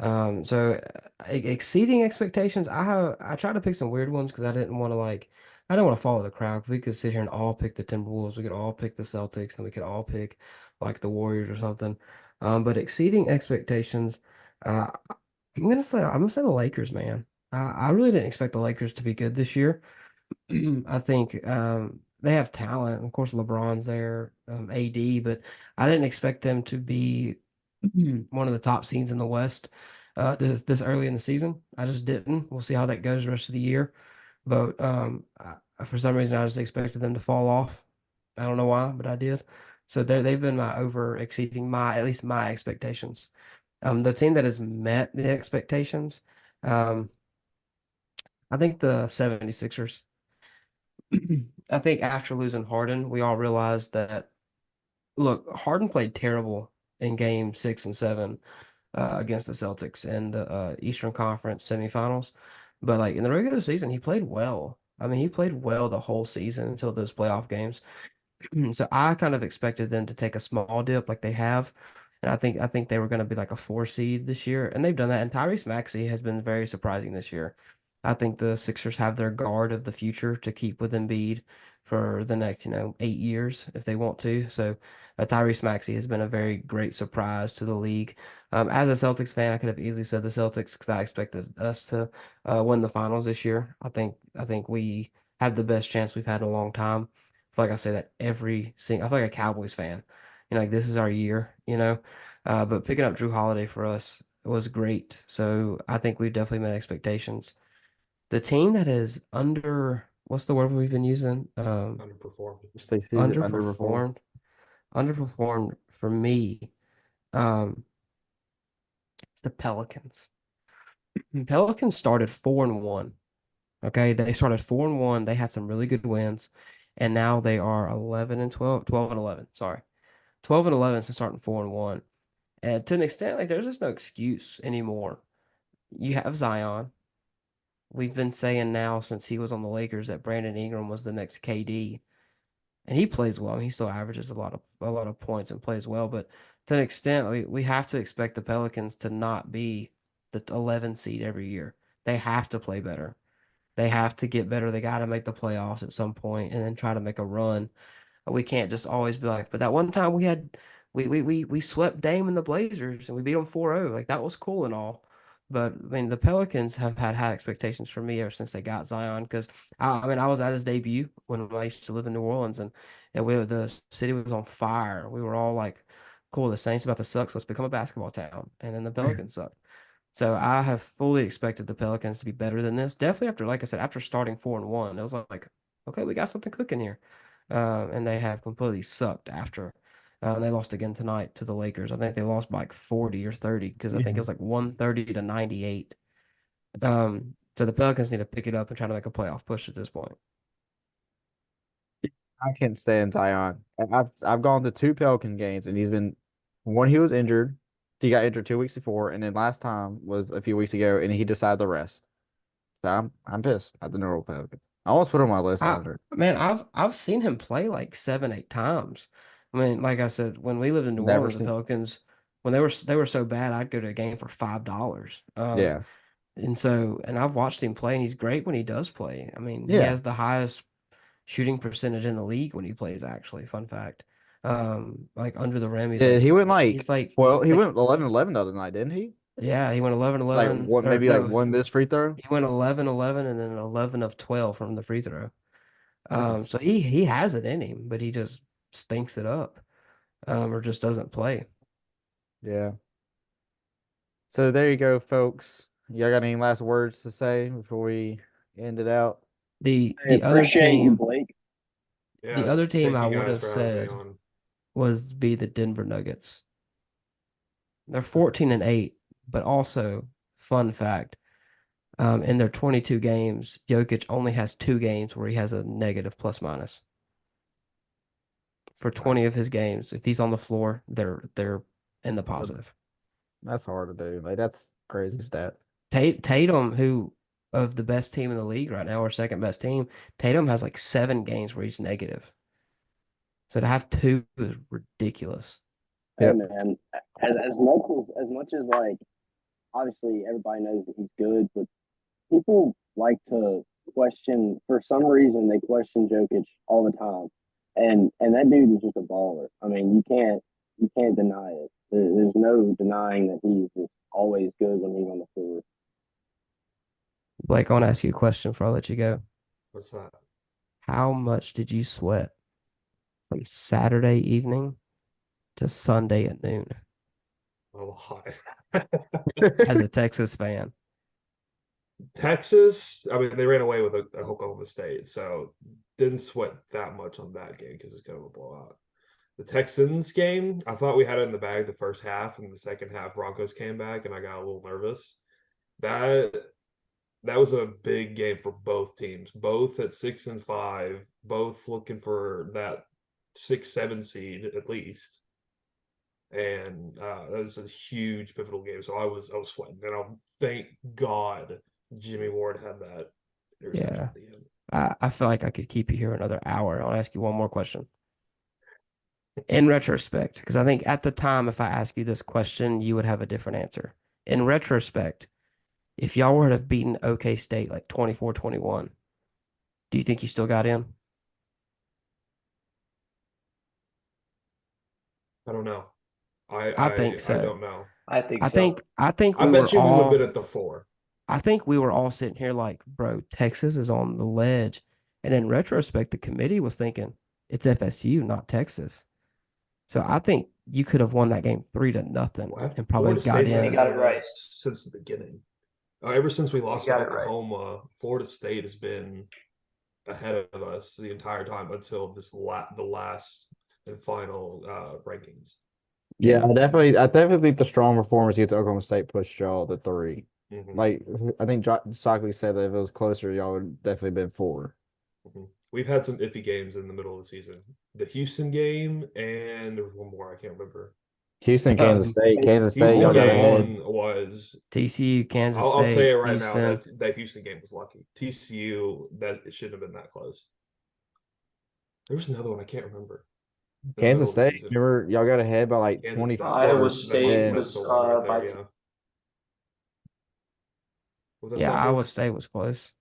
So exceeding expectations, I tried to pick some weird ones because I didn't want to follow the crowd. We could sit here and all pick the Timberwolves, we could all pick the Celtics, and we could all pick like the Warriors or something. But exceeding expectations, I'm gonna say the Lakers, man. I really didn't expect the Lakers to be good this year. I think they have talent. Of course, LeBron's there, AD, but I didn't expect them to be one of the top seeds in the West this early in the season. I just didn't. We'll see how that goes the rest of the year. But for some reason, I just expected them to fall off. I don't know why, but I did. So they've been my over exceeding at least my expectations. The team that has met the expectations, um, I think the 76ers. I think after losing Harden, we all realized that look, Harden played terrible in game 6 and 7 against the Celtics in the Eastern Conference semifinals. But like in the regular season, he played well. I mean, he played well the whole season until those playoff games. So I kind of expected them to take a small dip like they have. And I think they were going to be like a 4 seed this year, and they've done that. And Tyrese Maxey has been very surprising this year. I think the Sixers have their guard of the future to keep with Embiid for the next, 8 years if they want to. So Tyrese Maxey has been a very great surprise to the league. As a Celtics fan, I could have easily said the Celtics because I expected us to win the finals this year. I think we have the best chance we've had in a long time. I feel like I say that I feel like a Cowboys fan. Like this is our year. But picking up Drew Holiday for us was great. So I think we definitely met expectations. The team that is what's the word we've been using? Underperformed. Stacey underperformed. Underperformed for me. It's the Pelicans. Pelicans started 4-1. Okay, they started 4-1. They had some really good wins, and now they are 11-12, 12-11. Sorry, 12-11 since starting 4-1. And to an extent, like there's just no excuse anymore. You have Zion. We've been saying now since he was on the Lakers that Brandon Ingram was the next KD, and he plays well. I mean, he still averages a lot of points and plays well, but to an extent, we have to expect the Pelicans to not be the 11 seed every year. They have to play better. They have to get better. They got to make the playoffs at some point and then try to make a run. We can't just always be like, but that one time we swept Dame and the Blazers and we beat them 4-0. Like that was cool and all. But I mean, the Pelicans have had high expectations for me ever since they got Zion because I mean, I was at his debut when I used to live in New Orleans and the city was on fire. We were all like, cool, the Saints about to suck, so let's become a basketball town. And then the Pelicans sucked. So I have fully expected the Pelicans to be better than this. Definitely after, like I said, after starting 4-1, it was like, okay, we got something cooking here. And they have completely sucked after. They lost again tonight to the Lakers. I think they lost by like 40 or 30 because I think it was like 130-98. So the Pelicans need to pick it up and try to make a playoff push at this point. I can't stand Zion. I've gone to 2 Pelican games and he's been one. He was injured. He got injured 2 weeks before, and then last time was a few weeks ago, and he decided to rest. So I'm pissed at the New Orleans Pelicans. I almost put him on my list I under. man, I've seen him play like 7, 8 times. I mean, like I said, when we lived in New Never Orleans, the seen. Pelicans, when they were so bad, I'd go to a game for $5. Yeah, And I've watched him play, and he's great when he does play. I mean, he yeah. has the highest shooting percentage in the league when he plays, actually. Fun fact. Like under the rim, Yeah, he went like well, he's he like, went 11-11 the other night, didn't he? yeah, he went 11, Like 11, one, or maybe like no, one missed free throw. he went 11, 11, and then 11 of 12 from the free throw. That's So he has it in him, but he just stinks it up, or just doesn't play. yeah. So there you go, folks. Y'all got any last words to say before we end it out? The I the other appreciate you, team, Blake. the Yeah, other team thank I you would guys have for having me said on. was be the Denver Nuggets. They're 14-8, but also fun fact, in their 22 games, Jokic only has 2 games where he has a negative plus minus. For 20 of his games, if he's on the floor, they're in the positive. That's hard to do. Like that's crazy stat. Tatum, who of the best team in the league right now, or second best team, Tatum has like 7 games where he's negative. So to have 2 is ridiculous. Hey Yep. man, as much as like obviously everybody knows that he's good, but people like to question for some reason they question Jokic all the time. And that dude is just a baller. I mean, you can't deny it. There's no denying that he's just always good when he's on the floor. Blake, I want to ask you a question before I let you go. What's that? How much did you sweat from Saturday evening to Sunday at noon A lot. as a Texas fan? Texas, I mean, they ran away with Oklahoma State, so didn't sweat that much on that game because it's kind of a blowout. The Texans game, I thought we had it in the bag the first half, and the second half, Broncos came back, and I got a little nervous. That was a big game for both teams, both at 6-5, both looking for that 6-7 seed at least. And that was a huge pivotal game. So I was sweating, and thank God Jimmy Ward had that interception Yeah. at the end. I feel like I could keep you here another hour. I'll ask you one more question. In retrospect, because I think at the time, if I ask you this question, you would have a different answer. In retrospect, if y'all were to have beaten OK State like 24-21, do you think you still got in? I don't know. I think I so. don't know. I think I so. think I think I we bet were you we would have all been at the 4. I think we were all sitting here like, bro, Texas is on the ledge. And in retrospect, the committee was thinking it's FSU, not Texas. So I think you could have won that game 3-0 Well, and probably Florida got State's He in. got it right. since the beginning. Ever since we lost to got it right. Oklahoma, Florida State has been ahead of us the entire time until the last and final rankings. Yeah, I definitely think the strong performance against Oklahoma State pushed y'all to 3. Mhm. Like I think Stockley said that if it was closer, y'all would definitely been 4. Mhm. We've had some iffy games in the middle of the season. The Houston game, and there was one more I can't remember. Houston, Kansas State, Houston y'all got game ahead. was TCU, Kansas I'll State, say it right Houston. now that Houston game was lucky. TCU, that it shouldn't have been that close. There was another one I can't remember. In the middle Kansas of the State, season. remember y'all got ahead by like Kansas, 25. Iowa that State that's was the one right by there. Yeah. Was that Yeah, Stockton? Iowa State was close.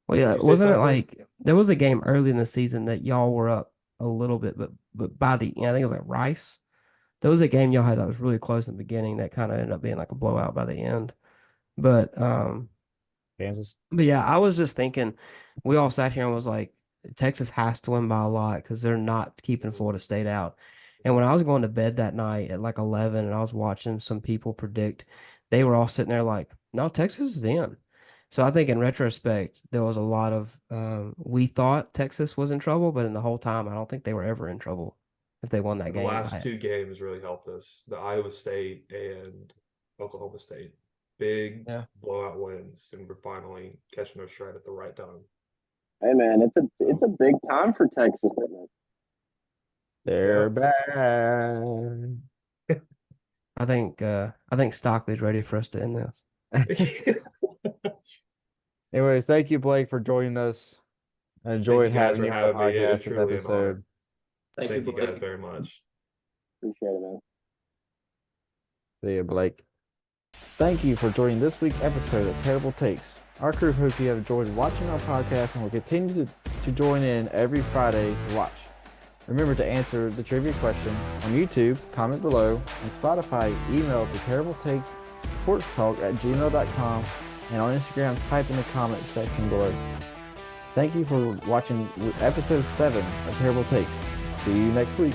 Well, yeah, Did you say wasn't it Stockton? like there was a game early in the season that y'all were up a little bit, but by the end, I think it was like Rice. There was a game y'all had that was really close in the beginning that kind of ended up being like a blowout by the end. But Kansas. But yeah, I was just thinking, we all sat here and was like, Texas has to win by a lot because they're not keeping Florida State out. And when I was going to bed that night at like 11 and I was watching some people predict, they were all sitting there like, no, Texas is in. So I think in retrospect, there was a lot of, we thought Texas was in trouble, but in the whole time, I don't think they were ever in trouble if they won that And the game. last two games really helped us. The Iowa State and Oklahoma State. Big Yeah. blowout wins, and we're finally catching our stride at the right time. Hey man, it's a big time for Texas, isn't it? They're back. I think Stockley's ready for us to end this. Anyways, thank you, Blake, for joining us. I enjoyed Thank you guys having for you on the having me. It was podcast this truly an honor. episode. Thank Thank you guys Blake. very much. Appreciate it, man. See you, Blake. Thank you for joining this week's episode of Terrible Takes. Our crew hopes you have enjoyed watching our podcast and will continue to join in every Friday to watch. Remember to answer the trivia question on YouTube, comment below, on Spotify, email to terribletakessportstalk@gmail.com, and on Instagram, type in the comment section below. Thank you for watching episode 7 of Terrible Takes. See you next week.